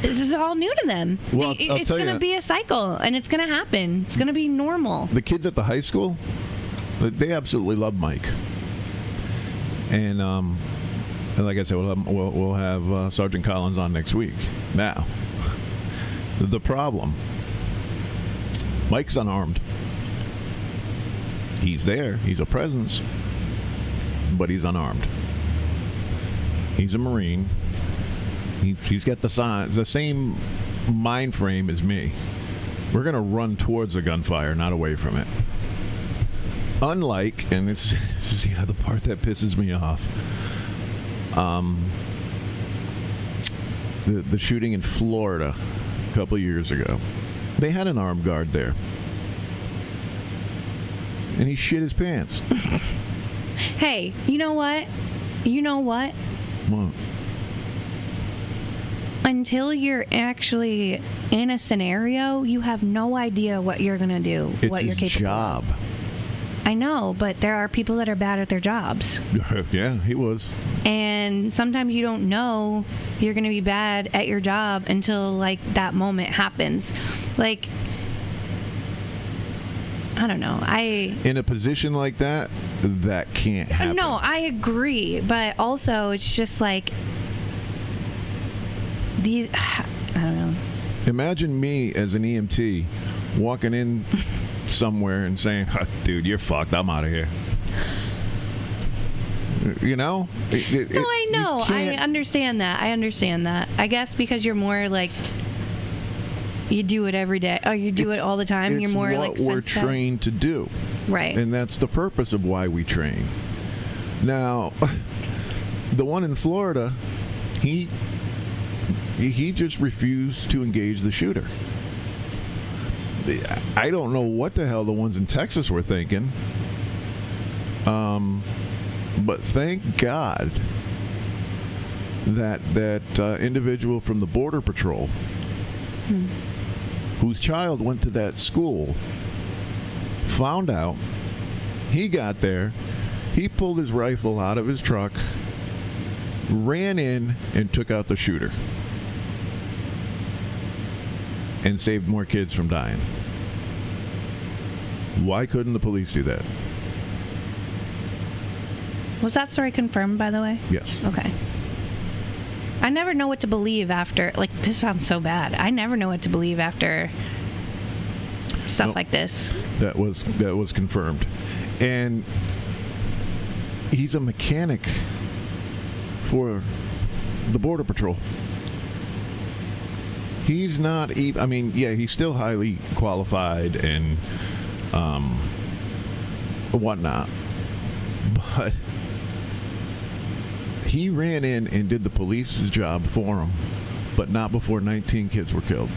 this is all new to them. Well, it's going to be a cycle, and it's going to happen. It's going to be normal. The kids at the high school, they absolutely love Mike. And like I said, we'll have Sergeant Collins on next week. Now, the problem, Mike's unarmed. He's there. He's a presence, but he's unarmed. He's a Marine. He's got the same mind frame as me. We're going to run towards the gunfire, not away from it. Unlike, and this is the other part that pisses me off, the shooting in Florida a couple years ago. They had an armed guard there. And he shit his pants. Hey, you know what? What? Until you're actually in a scenario, you have no idea what you're going to do, It's what you're his capable job. of. I know, but there are people that are bad at their jobs. Yeah, he was. And sometimes you don't know you're going to be bad at your job until, like, that moment happens. Like, I don't know. In a position like that, that can't happen. No, I agree. But also, it's just like, these, I don't know. Imagine me as an EMT walking in somewhere and saying, dude, you're fucked. I'm out of here. You know? No, I know. I understand that. I guess because you're more like, you do it every day. Oh, you do it all the time. You're more like what we're trained to do. Right. And that's the purpose of why we train. Now, the one in Florida, he just refused to engage the shooter. I don't know what the hell the ones in Texas were thinking. But thank God that individual from the Border Patrol, whose child went to that school, found out. He got there. He pulled his rifle out of his truck, ran in, and took out the shooter. And saved more kids from dying. Why couldn't the police do that? Was that story confirmed, by the way? Yes. Okay. I never know what to believe after. Like, this sounds so bad. I never know what to believe after stuff like this. That was confirmed. And he's a mechanic for the Border Patrol. He's not even, I mean, yeah, he's still highly qualified and whatnot. But he ran in and did the police's job for him, but not before 19 kids were killed.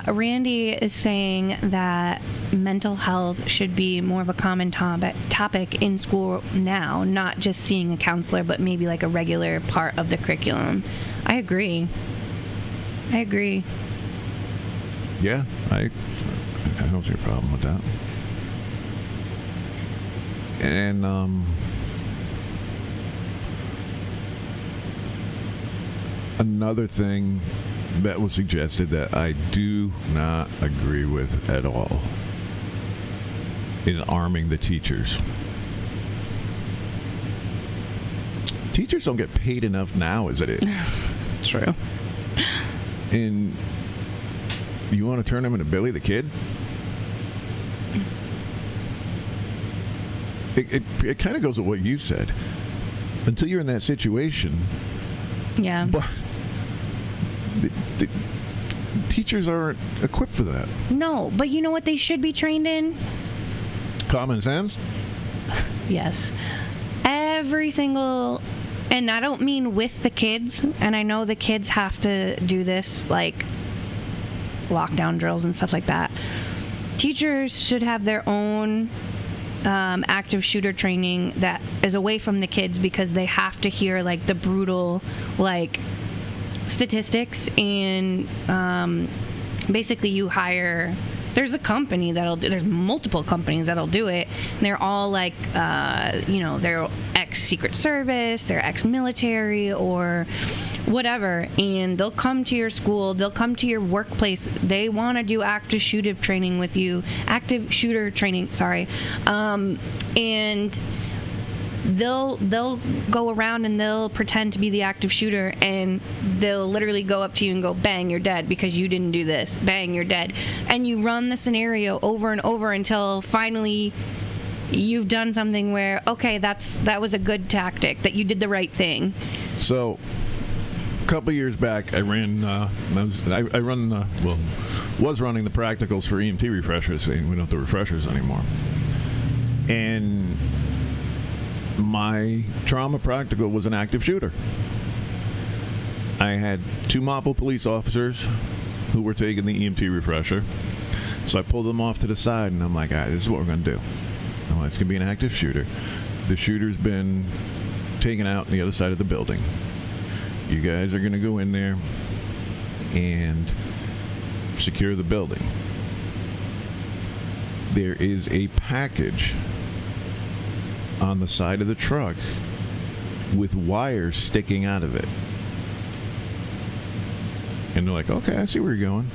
Randy is saying that mental health should be more of a common topic in school now, not just seeing a counselor, but maybe like a regular part of the curriculum. I agree. Yeah, I don't see a problem with that. And another thing that was suggested that I do not agree with at all is arming the teachers. Teachers don't get paid enough now as it is. True. And you want to turn them into Billy the Kid? It kind of goes with what you said. Until you're in that situation. Yeah. But the teachers aren't equipped for that. No, but you know what they should be trained in? Common sense? Yes. Every single, and I don't mean with the kids, and I know the kids have to do this, like lockdown drills and stuff like that. Teachers should have their own active shooter training that is away from the kids, because they have to hear like the brutal like statistics, and basically you hire, there's a company that'll do, there's multiple companies that'll do it, and they're all like they're ex-Secret Service, they're ex-military or whatever, and they'll come to your school, they'll come to your workplace, they want to do active shooter training with you, and they'll go around and they'll pretend to be the active shooter, and they'll literally go up to you and go, bang, you're dead because you didn't do this, bang, you're dead, and you run the scenario over and over until finally you've done something where, okay, that was a good tactic, that you did the right thing. So a couple years back, I ran was running the practicals for EMT refreshers. We don't have the refreshers anymore, and my trauma practical was an active shooter. I had 2 Mopple police officers who were taking the EMT refresher, so I pulled them off to the side, and I'm like, all right, this is what we're going to do. It's going to be an active shooter. The shooter's been taken out on the other side of the building. You guys are going to go in there and secure the building. there is a package on the side of the truck with wires sticking out of it. And they're like, okay, I see where you're going.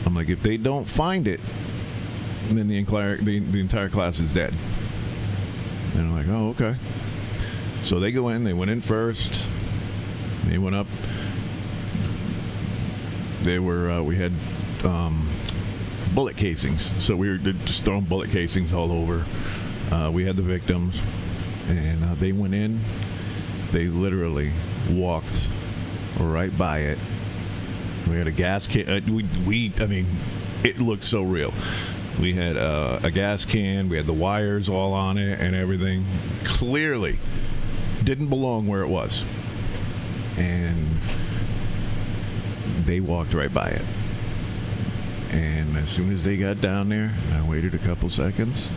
I'm like, if they don't find it, then the entire class is dead. And I'm like, oh, okay. So they go in. They went in first. They went up. We had bullet casings. So we were just throwing bullet casings all over. We had the victims. And they went in. They literally walked right by it. We had a gas can. I mean, it looked so real. We had a gas can. We had the wires all on it and everything. Clearly didn't belong where it was. And they walked right by it. And as soon as they got down there, I waited a couple seconds.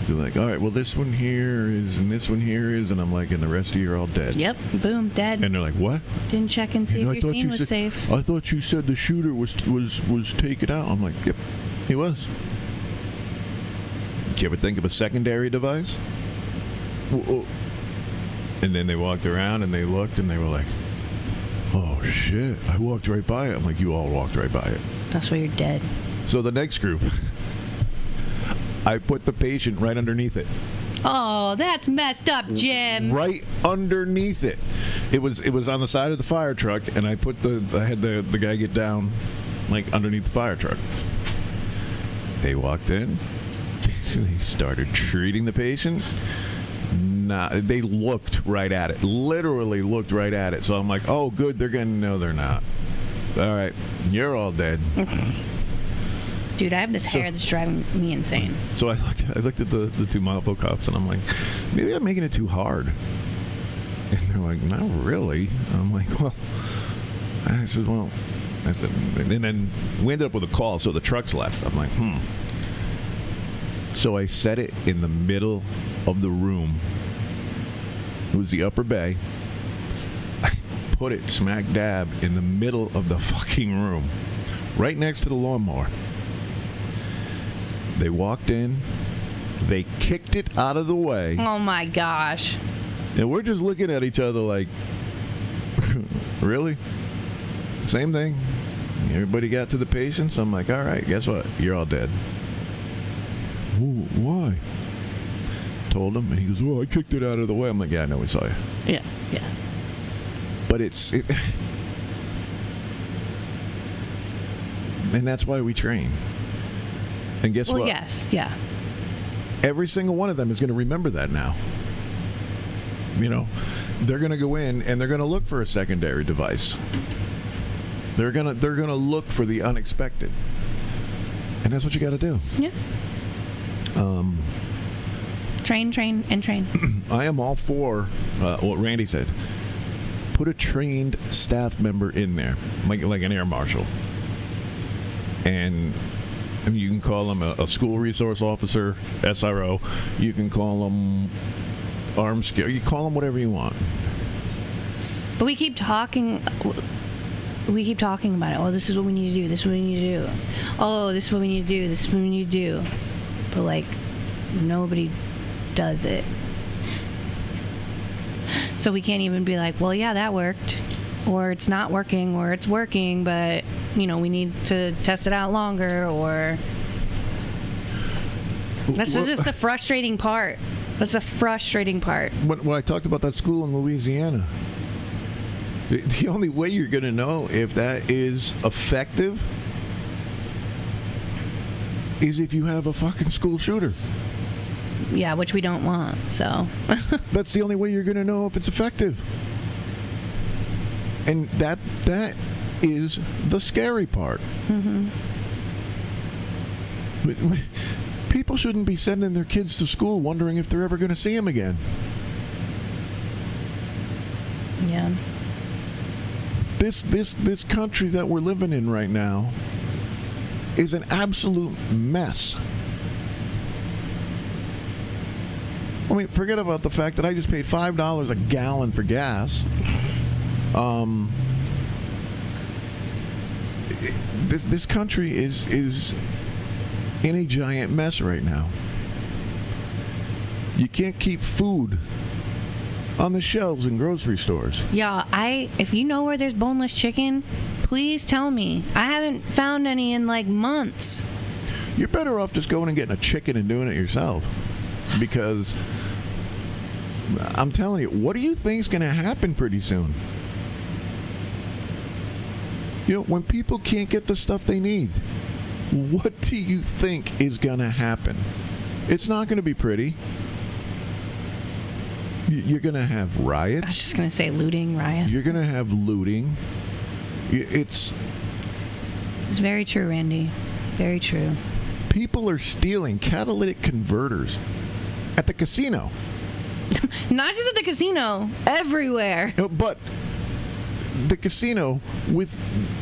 They're like, all right, well, this one here is, and this one here is, and I'm like, and the rest of you are all dead. Yep, boom, dead. And they're like, what? Didn't check and see if your scene was said, safe. I thought you said the shooter was taken out. I'm like, yep, he was. Did you ever think of a secondary device? And then they walked around and they looked and they were like, oh shit, I walked right by it. I'm like, you all walked right by it. That's why you're dead. So the next group, I put the patient right underneath it. Oh, that's messed up, Jim. Right underneath it. It was on the side of the fire truck, and I had the guy get down, like underneath the fire truck. They walked in. They started treating the patient. They looked right at it. Literally looked right at it. So I'm like, oh, good. They're gonna know they're not. All right, you're all dead. Dude, I have this hair that's driving me insane. So I looked at the two Marlboro cops, and I'm like, maybe I'm making it too hard. And they're like, not really. I'm like, well, I said, and then we ended up with a call, so the trucks left. I'm like, So I set it in the middle of the room. It was the upper bay. I put it smack dab in the middle of the fucking room, right next to the lawnmower. They walked in. They kicked it out of the way. Oh, my gosh. And we're just looking at each other like, really? Same thing. Everybody got to the patients. I'm like, all right, guess what? You're all dead. Ooh, why? Told him, and he goes, oh, I kicked it out of the way. I'm like, yeah, I know, we saw you. Yeah. But and that's why we train. And guess what? Well, yes, yeah. Every single one of them is going to remember that now. You know, they're going to go in and they're going to look for a secondary device. They're going to look for the unexpected. And that's what you got to do. Yeah. Train. I am all for what Randy said. Put a trained staff member in there, like an air marshal. And you can call them a school resource officer, SRO. You can call them armed scare. You call them whatever you want. But we keep talking about it. Oh, this is what we need to do. This is what we need to do. Oh, this is what we need to do. This is what we need to do. But, like, nobody does it. So we can't even be like, well, yeah, that worked. Or it's not working, or it's working, but, we need to test it out longer, or... That's just the frustrating part. That's the frustrating part. When I talked about that school in Louisiana, the only way you're going to know if that is effective is if you have a fucking school shooter. Yeah, which we don't want, so... That's the only way you're going to know if it's effective. And that is the scary part. Mm-hmm. People shouldn't be sending their kids to school wondering if they're ever going to see them again. Yeah. This country that we're living in right now is an absolute mess. I mean, forget about the fact that I just paid $5 a gallon for gas. This country is in a giant mess right now. You can't keep food on the shelves in grocery stores. Yeah, if you know where there's boneless chicken, please tell me. I haven't found any in like months. You're better off just going and getting a chicken and doing it yourself. Because I'm telling you, what do you think's going to happen pretty soon? You know, when people can't get the stuff they need, what do you think is going to happen? It's not going to be pretty. You're going to have riots. I was just going to say looting, riots. You're going to have looting. It's very true, Randy. Very true. People are stealing catalytic converters at the casino. Not just at the casino, everywhere. But the casino with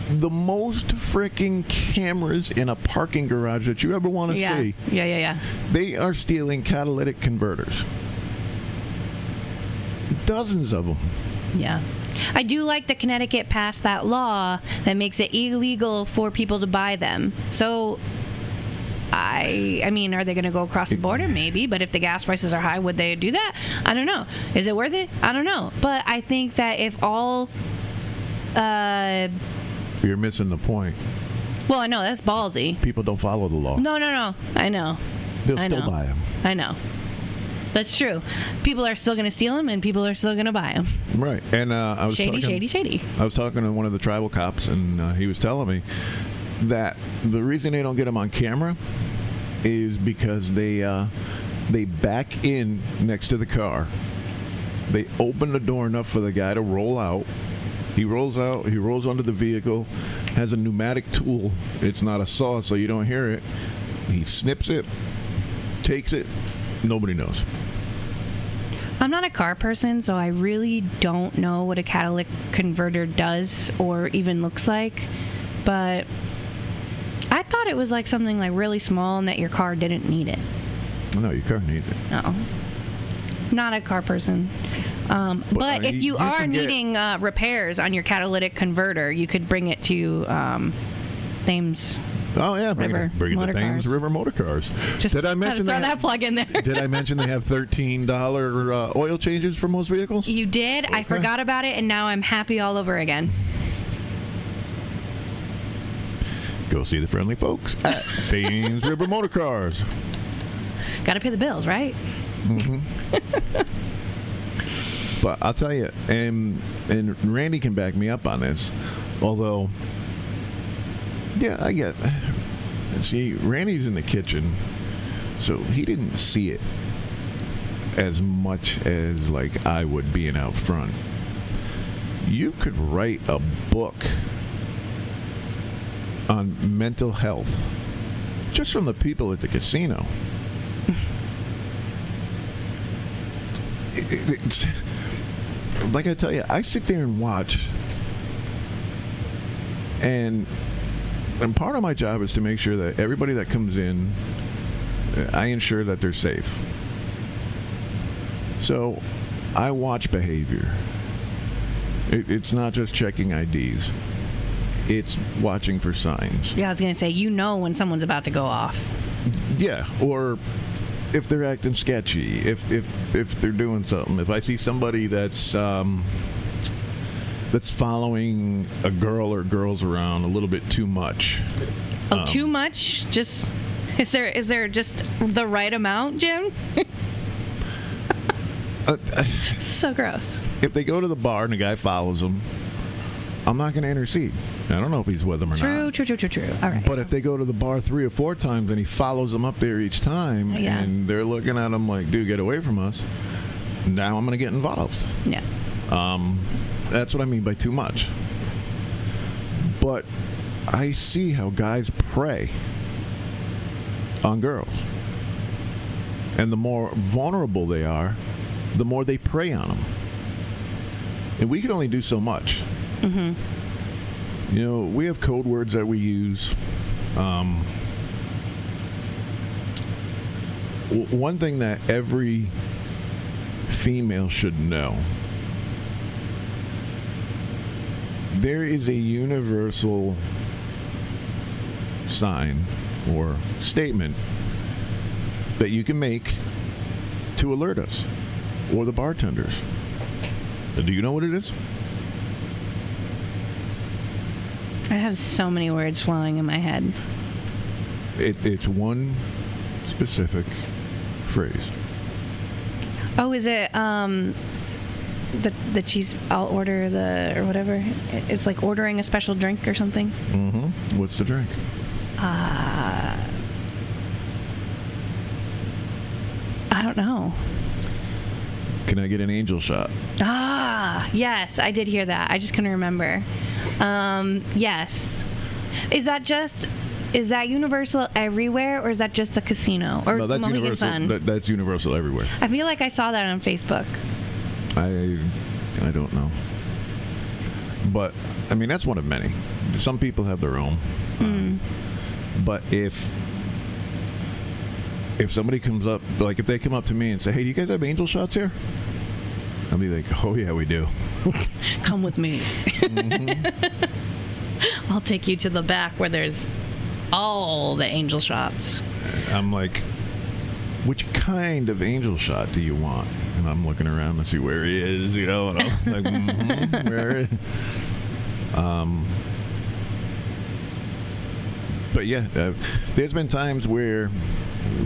the most freaking cameras in a parking garage that you ever want to see. Yeah. They are stealing catalytic converters. Dozens of them. Yeah. I do like that Connecticut passed that law that makes it illegal for people to buy them. So, I mean, are they going to go across the border? Maybe. But if the gas prices are high, would they do that? I don't know. Is it worth it? I don't know. But I think that if all... You're missing the point. Well, I know. That's ballsy. People don't follow the law. No. I know. They'll still buy them. I know. That's true. People are still going to steal them, and people are still going to buy them. Right. And I was shady. I was talking to one of the tribal cops, and he was telling me that the reason they don't get them on camera is because they back in next to the car. They open the door enough for the guy to roll out. He rolls out. He rolls under the vehicle. Has a pneumatic tool. It's not a saw, so you don't hear it. He snips it, takes it. Nobody knows. I'm not a car person, so I really don't know what a catalytic converter does or even looks like. But I thought it was like something like really small and that your car didn't need it. No, your car needs it. No. Not a car person. But if you are needing repairs on your catalytic converter, you could bring it to Thames. Oh yeah, bring it to Thames River Motor Cars. Did I mention throw that plug in there? Did I mention they have $13 oil changes for most vehicles? You did. Okay. I forgot about it, and now I'm happy all over again. Go see the friendly folks at Thames River Motor Cars. Got to pay the bills, right? Mm-hmm. But I'll tell you, and Randy can back me up on this, although, yeah, I get. See, Randy's in the kitchen, so he didn't see it as much as like I would being out front. You could write a book on mental health just from the people at the casino. It's like I tell you, I sit there and watch, and part of my job is to make sure that everybody that comes in, I ensure that they're safe. So I watch behavior. It's not just checking IDs. It's watching for signs. Yeah, I was going to say, you know when someone's about to go off. Yeah, or if they're acting sketchy, if they're doing something. If I see somebody that's following a girl or girls around a little bit too much. Oh, too much? Just is there just the right amount, Jim? So gross. If they go to the bar and the guy follows them, I'm not going to intercede. I don't know if he's with them or not. True. All right. But if they go to the bar 3 or 4 times and he follows them up there each time, and they're looking at him like, dude, get away from us, now I'm going to get involved. Yeah. That's what I mean by too much. But I see how guys prey on girls. And the more vulnerable they are, the more they prey on them. And we can only do so much. Mm-hmm. You know, we have code words that we use. One thing that every female should know, there is a universal sign or statement that you can make to alert us or the bartenders. Do you know what it is? I have so many words flowing in my head. It's one specific phrase. Oh, is it the cheese? I'll order the or whatever. It's like ordering a special drink or something. Mm-hmm. What's the drink? I don't know. Can I get an angel shot? Yes, I did hear that. I just couldn't remember. Yes. Is that universal everywhere, or is that just the casino? Or No, that's Mohegan universal. Sun? That's universal everywhere. I feel like I saw that on Facebook. I don't know. But, I mean, that's one of many. Some people have their own. But if somebody comes up, like if they come up to me and say, hey, do you guys have angel shots here? I'll be like, oh, yeah, we do. Come with me. Mm-hmm. I'll take you to the back where there's all the angel shots. I'm like, which kind of angel shot do you want? And I'm looking around to see where he is, and I'm like, where? But yeah, there's been times where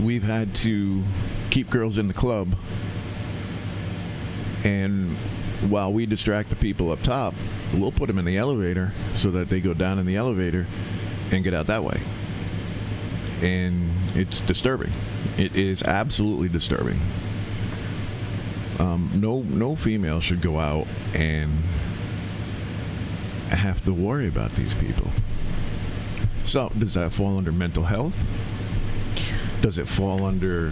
we've had to keep girls in the club, and while we distract the people up top, we'll put them in the elevator so that they go down in the elevator and get out that way. And it's disturbing. It is absolutely disturbing. No female should go out and have to worry about these people. So, does that fall under mental health? Does it fall under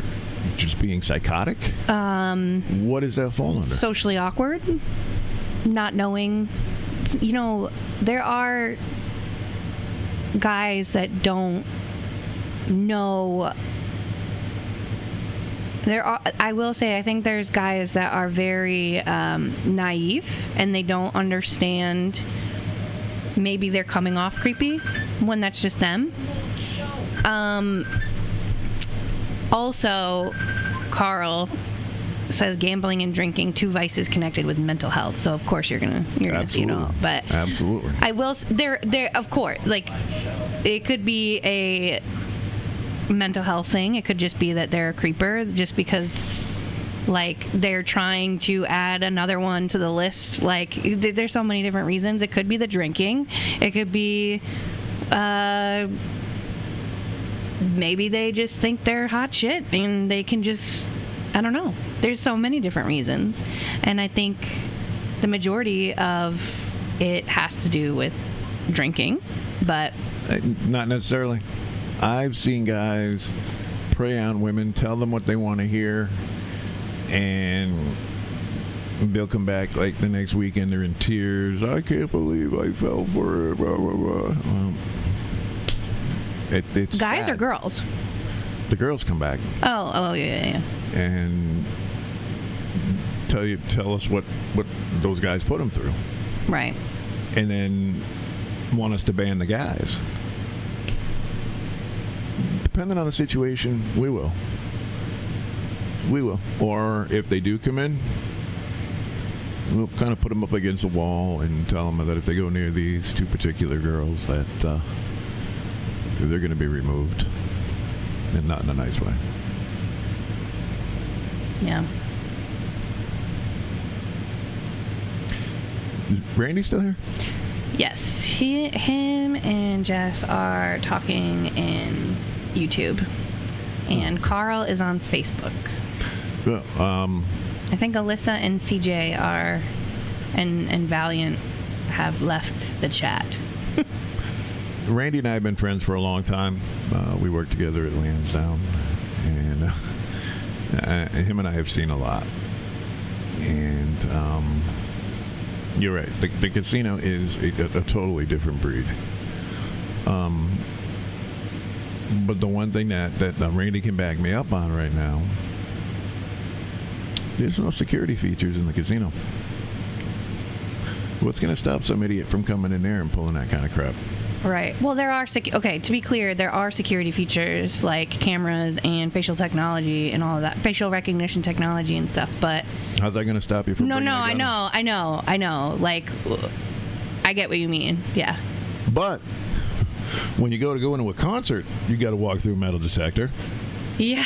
just being psychotic? What does that fall under? Socially awkward, not knowing. You know, there are guys that don't know. I will say, I think there's guys that are very naive, and they don't understand. Maybe they're coming off creepy when that's just them. Also, Carl says gambling and drinking, 2 vices connected with mental health. So of course you're gonna see it all. But absolutely, I will. There of course, like it could be a mental health thing. It could just be that they're a creeper, just because like they're trying to add another one to the list. Like there's so many different reasons. It could be the drinking. It could be maybe they just think they're hot shit and they can just, I don't know. There's so many different reasons. And I think the majority of it has to do with drinking, but not necessarily. I've seen guys prey on women, tell them what they want to hear, and they'll come back like the next weekend, they're in tears. I can't believe I fell for it. Blah, blah, blah. It's guys sad. or girls? The girls come back. Oh, yeah. And tell us what those guys put them through. Right. And then want us to ban the guys. Depending on the situation, we will. Or if they do come in, we'll kind of put them up against a wall and tell them that if they go near these 2 particular girls, that they're going to be removed, and not in a nice way. Yeah. Is Randy still here? Yes. Him and Jeff are talking in YouTube, and Carl is on Facebook. I think Alyssa and CJ are, and Valiant have left the chat. Randy and I have been friends for a long time. We worked together at Lansdowne, and him and I have seen a lot. And you're right. The casino is a totally different breed. But the one thing that Randy can back me up on right now, there's no security features in the casino. What's going to stop some idiot from coming in there and pulling that kind of crap? Right. Well, there are okay. To be clear, there are security features like cameras and facial technology and all of that, facial recognition technology and stuff. But how's that going to stop you from? No, bringing a gun? I know. Like, I get what you mean. Yeah. But when you go into a concert, you got to walk through a metal detector. Yeah.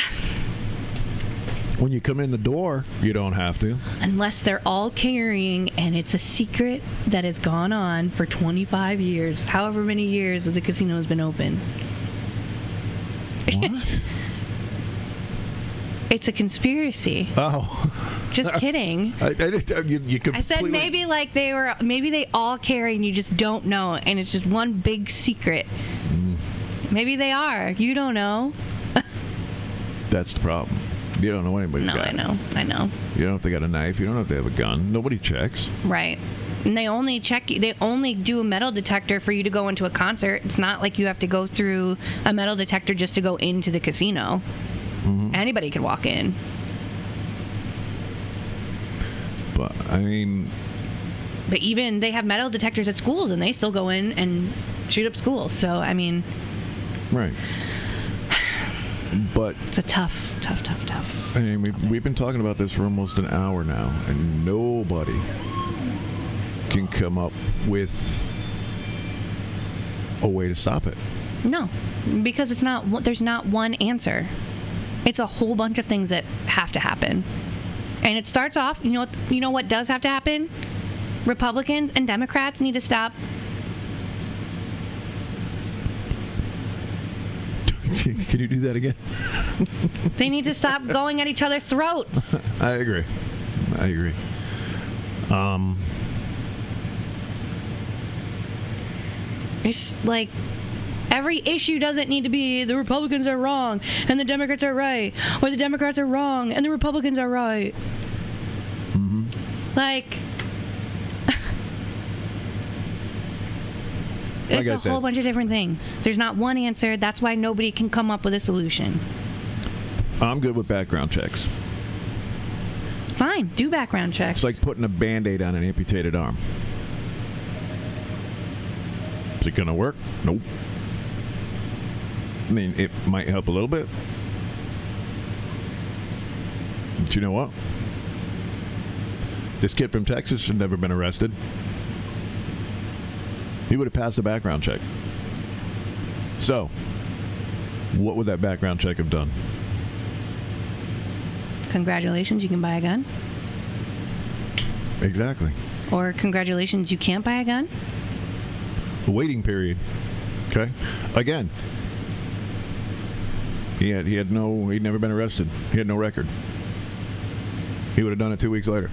When you come in the door, you don't have to. Unless they're all carrying, and it's a secret that has gone on for 25 years, however many years that the casino has been open. What? It's a conspiracy. Oh. Just kidding. I said maybe maybe they all carry and you just don't know, and it's just one big secret. Maybe they are. You don't know. That's the problem. You don't know anybody's got. No, I know. You don't know if they got a knife. You don't know if they have a gun. Nobody checks. Right. And they only do a metal detector for you to go into a concert. It's not like you have to go through a metal detector just to go into the casino. Mm-hmm. Anybody can walk in. But, I mean... But even they have metal detectors at schools, and they still go in and shoot up schools. So, I mean... Right. But it's a tough. I mean, we've been talking about this for almost an hour now, and nobody can come up with a way to stop it. No, because there's not one answer. It's a whole bunch of things that have to happen. And it starts off, you know what does have to happen? Republicans and Democrats need to stop. Can you do that again? They need to stop going at each other's throats. I agree. It's like every issue doesn't need to be the Republicans are wrong and the Democrats are right, or the Democrats are wrong and the Republicans are right. Mm-hmm. Like it's a whole bunch of different things. There's not one answer. That's why nobody can come up with a solution. I'm good with background checks. Fine, do background checks. It's like putting a Band-Aid on an amputated arm. Is it going to work? Nope. I mean, it might help a little bit. But you know what? This kid from Texas has never been arrested. He would have passed the background check. So, what would that background check have done? Congratulations, you can buy a gun. Exactly. Or congratulations, you can't buy a gun. A waiting period. Okay. Again, he'd never been arrested. He had no record. He would have done it 2 weeks later.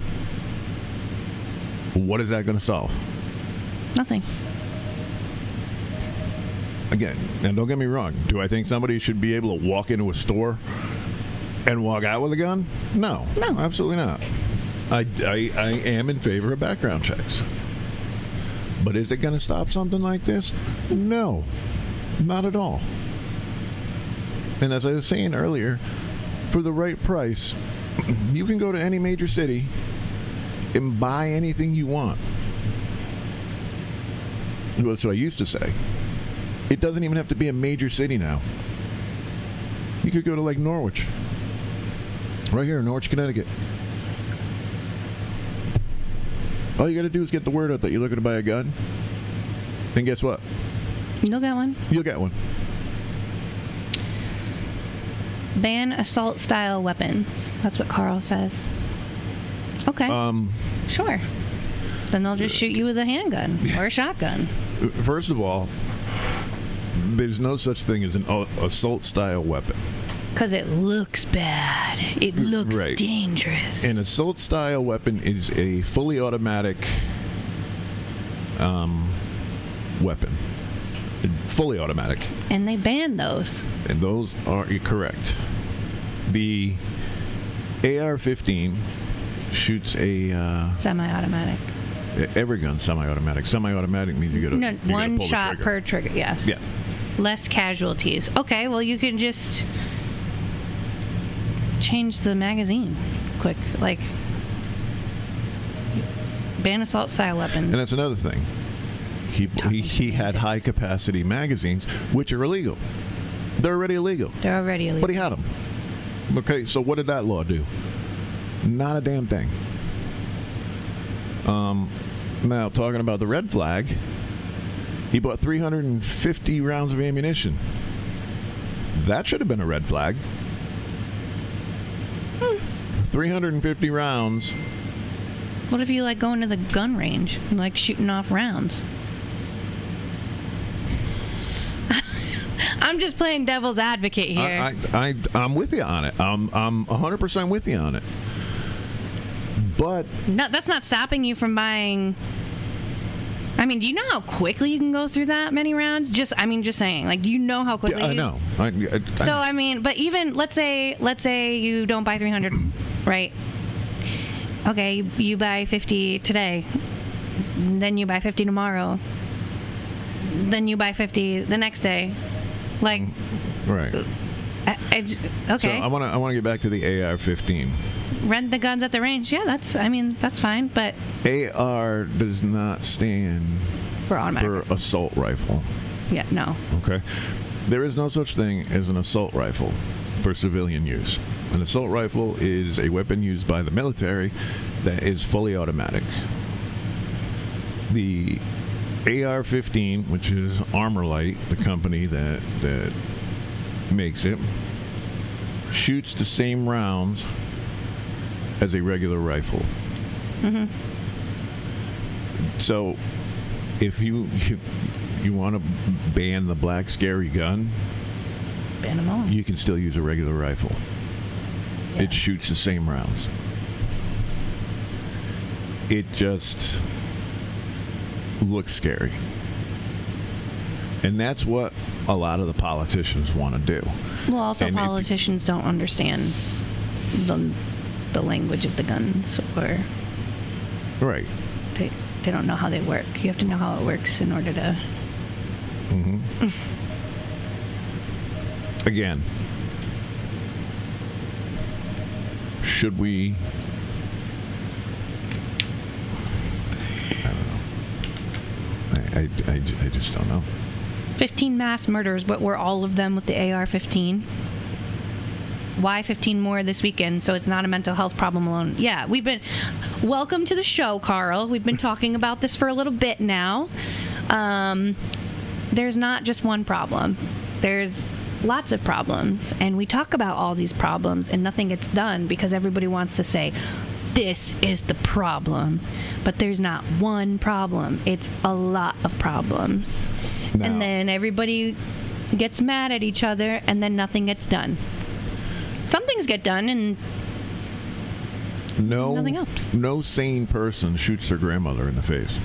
What is that going to solve? Nothing. Again, and don't get me wrong, do I think somebody should be able to walk into a store and walk out with a gun? No. No. Absolutely not. I am in favor of background checks. But is it going to stop something like this? No. Not at all. And as I was saying earlier, for the right price, you can go to any major city and buy anything you want. That's what I used to say. It doesn't even have to be a major city now. You could go to like Norwich. Right here in Norwich, Connecticut. All you got to do is get the word out that you're looking to buy a gun. And guess what? You'll get one. You'll get one. Ban assault-style weapons. That's what Carl says. Okay. Sure. Then they'll just shoot you with a handgun or a shotgun. First of all, there's no such thing as an assault-style weapon. Because it looks bad. It looks dangerous. An assault-style weapon is a fully automatic weapon. Fully automatic. And they banned those. And those are correct. The AR-15 shoots a... semi-automatic. Every gun's semi-automatic. Semi-automatic means you gotta one pull shot the trigger. per trigger, yes. Yeah. Less casualties. Okay, well, you can just change the magazine quick. Like, Ban assault style weapons. And that's another thing. He had high capacity magazines, which are illegal. They're already illegal. But he had them. Okay, so what did that law do? Not a damn thing. Now, talking about the red flag, he bought 350 rounds of ammunition. That should have been a red flag. 350 rounds. What if you like going to the gun range and like shooting off rounds? I'm just playing devil's advocate here. I'm with you on it. I'm 100% with you on it. But no, that's not stopping you from buying. I mean, do you know how quickly you can go through that many rounds? Just saying. Like, do you know how quickly? I know. So I mean, but even let's say you don't buy 300, right? Okay, you buy 50 today, then you buy 50 tomorrow, then you buy 50 the next day, like. Right. Okay. So I want to get back to the AR-15. Rent the guns at the range. Yeah, that's fine, but AR does not stand for automatic for assault rifle. Yeah, no. Okay. There is no such thing as an assault rifle for civilian use. An assault rifle is a weapon used by the military that is fully automatic. The AR-15, which is Armorlight, the company that makes it, shoots the same rounds as a regular rifle. Mm-hmm. So, if you want to ban the black scary gun, ban them all. You can still use a regular rifle. Yeah. It shoots the same rounds. It just looks scary. And that's what a lot of the politicians want to do. Well, also politicians don't understand the language of the guns, or right. They don't know how they work. You have to know how it works in order to. Mm-hmm. Again, should we? I don't know. I just don't know. 15 mass murders, but were all of them with the AR-15? Why 15 more this weekend? So it's not a mental health problem alone. Yeah, welcome to the show, Carl. We've been talking about this for a little bit now. There's not just one problem. There's lots of problems. And we talk about all these problems and nothing gets done because everybody wants to say, this is the problem. But there's not one problem. It's a lot of problems. No. And then everybody gets mad at each other and then nothing gets done. Some things get done and nothing else. No sane person shoots their grandmother in the face.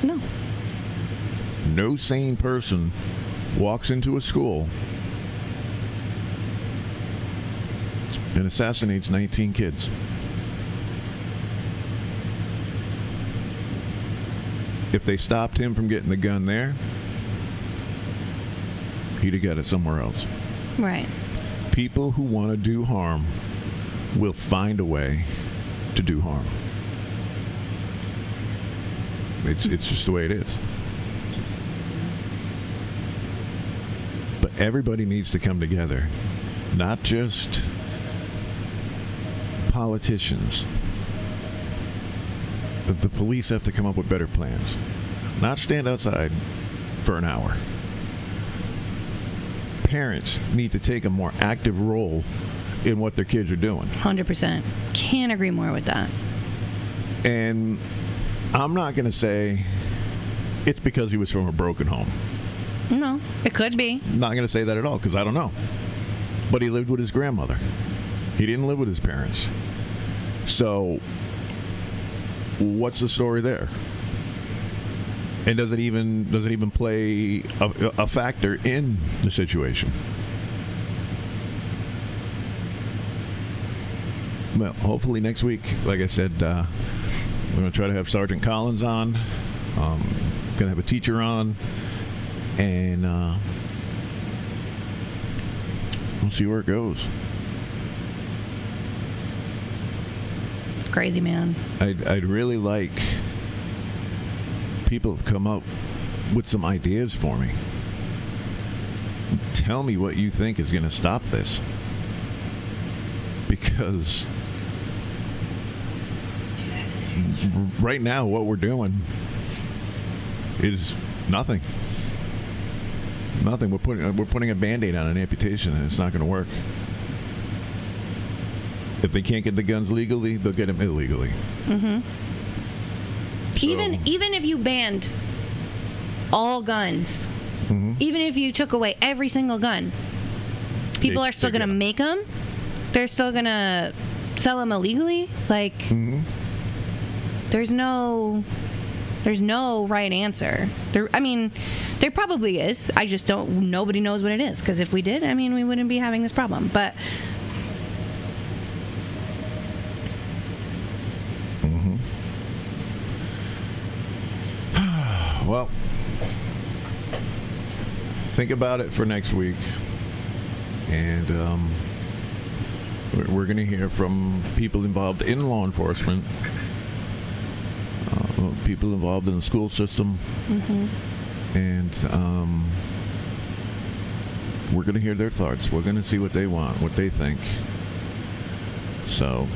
No. No sane person walks into a school and assassinates 19 kids. If they stopped him from getting the gun there, he'd have got it somewhere else. Right. People who want to do harm will find a way to do harm. It's just the way it is. But everybody needs to come together, not just politicians. The police have to come up with better plans, not stand outside for an hour. Parents need to take a more active role in what their kids are doing. 100%. Can't agree more with that. And I'm not going to say it's because he was from a broken home. No, it could be. I'm not going to say that at all because I don't know. But he lived with his grandmother. He didn't live with his parents. So what's the story there? And does it even play a factor in the situation? Well, hopefully next week, like I said, we're going to try to have Sergeant Collins on. Going to have a teacher on. And we'll see where it goes. crazy, man. I'd really like people to come up with some ideas for me. Tell me what you think is going to stop this. Because right now what we're doing is nothing. Nothing. We're putting a Band-Aid on an amputation, and it's not going to work. If they can't get the guns legally, they'll get them illegally. Mm-hmm. So, even if you banned all guns, even if you took away every single gun, people are still going to make them. They're still going to sell them illegally. Like, there's no right answer. There probably is. I just don't. Nobody knows what it is. Because if we did, we wouldn't be having this problem. But well, think about it for next week, and we're going to hear from people involved in law enforcement, people involved in the school system, and we're going to hear their thoughts. We're going to see what they want, what they think. So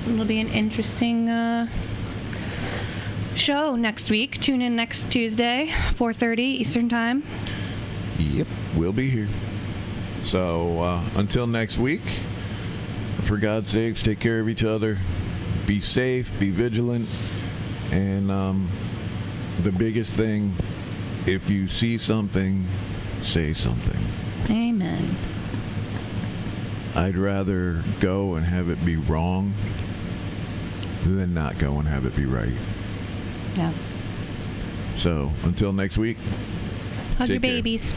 it'll be an interesting show next week. Tune in next Tuesday, 4:30 Eastern Time. Yep, we'll be here. So until next week, for God's sakes, take care of each other. Be safe, be vigilant, and the biggest thing, if you see something, say something. Amen. I'd rather go and have it be wrong than not go and have it be right. Yeah. So until next week, hug your take care. babies.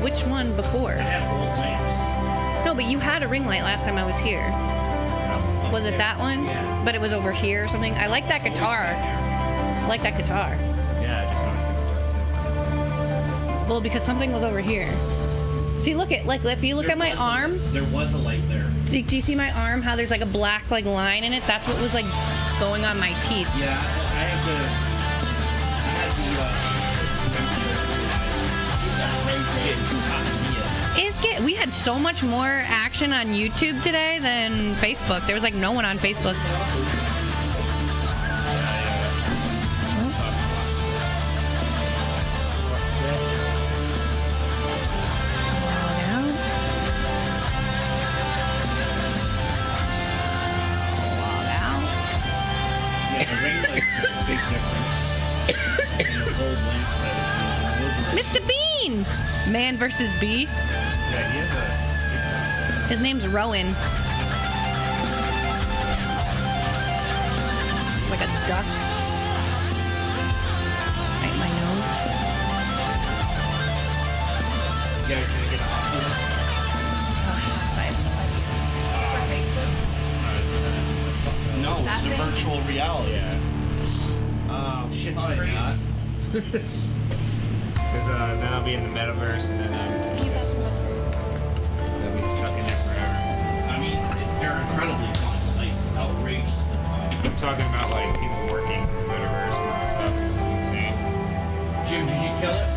Which one before? I had old lamps. No, but you had a ring light last time I was here. Was it that one? Yeah. But it was over here or something? I like that guitar. I like that guitar. Yeah, I just noticed the guitar too. Well, because something was over here. See, look at, like, if you look at my arm. There was a light there. Do you see my arm? How there's like a black line in it? That's what was like going on my teeth. Yeah, I had to. We had so much more action on YouTube today than Facebook. There was like no one on Facebook. Mr. Bean! Man versus bee. His name's Rowan. Like a duck. Right in my nose. You guys gonna get an Oculus? No, it's That a thing? virtual reality. Yeah. Oh, shit's Probably crazy. not. Because then I'll be in the metaverse and then I'll be stuck in there forever. I mean, they're incredibly fun, like outrageously fun. I'm talking about like people working in the metaverse and that stuff. It's insane. Jim, did you kill it?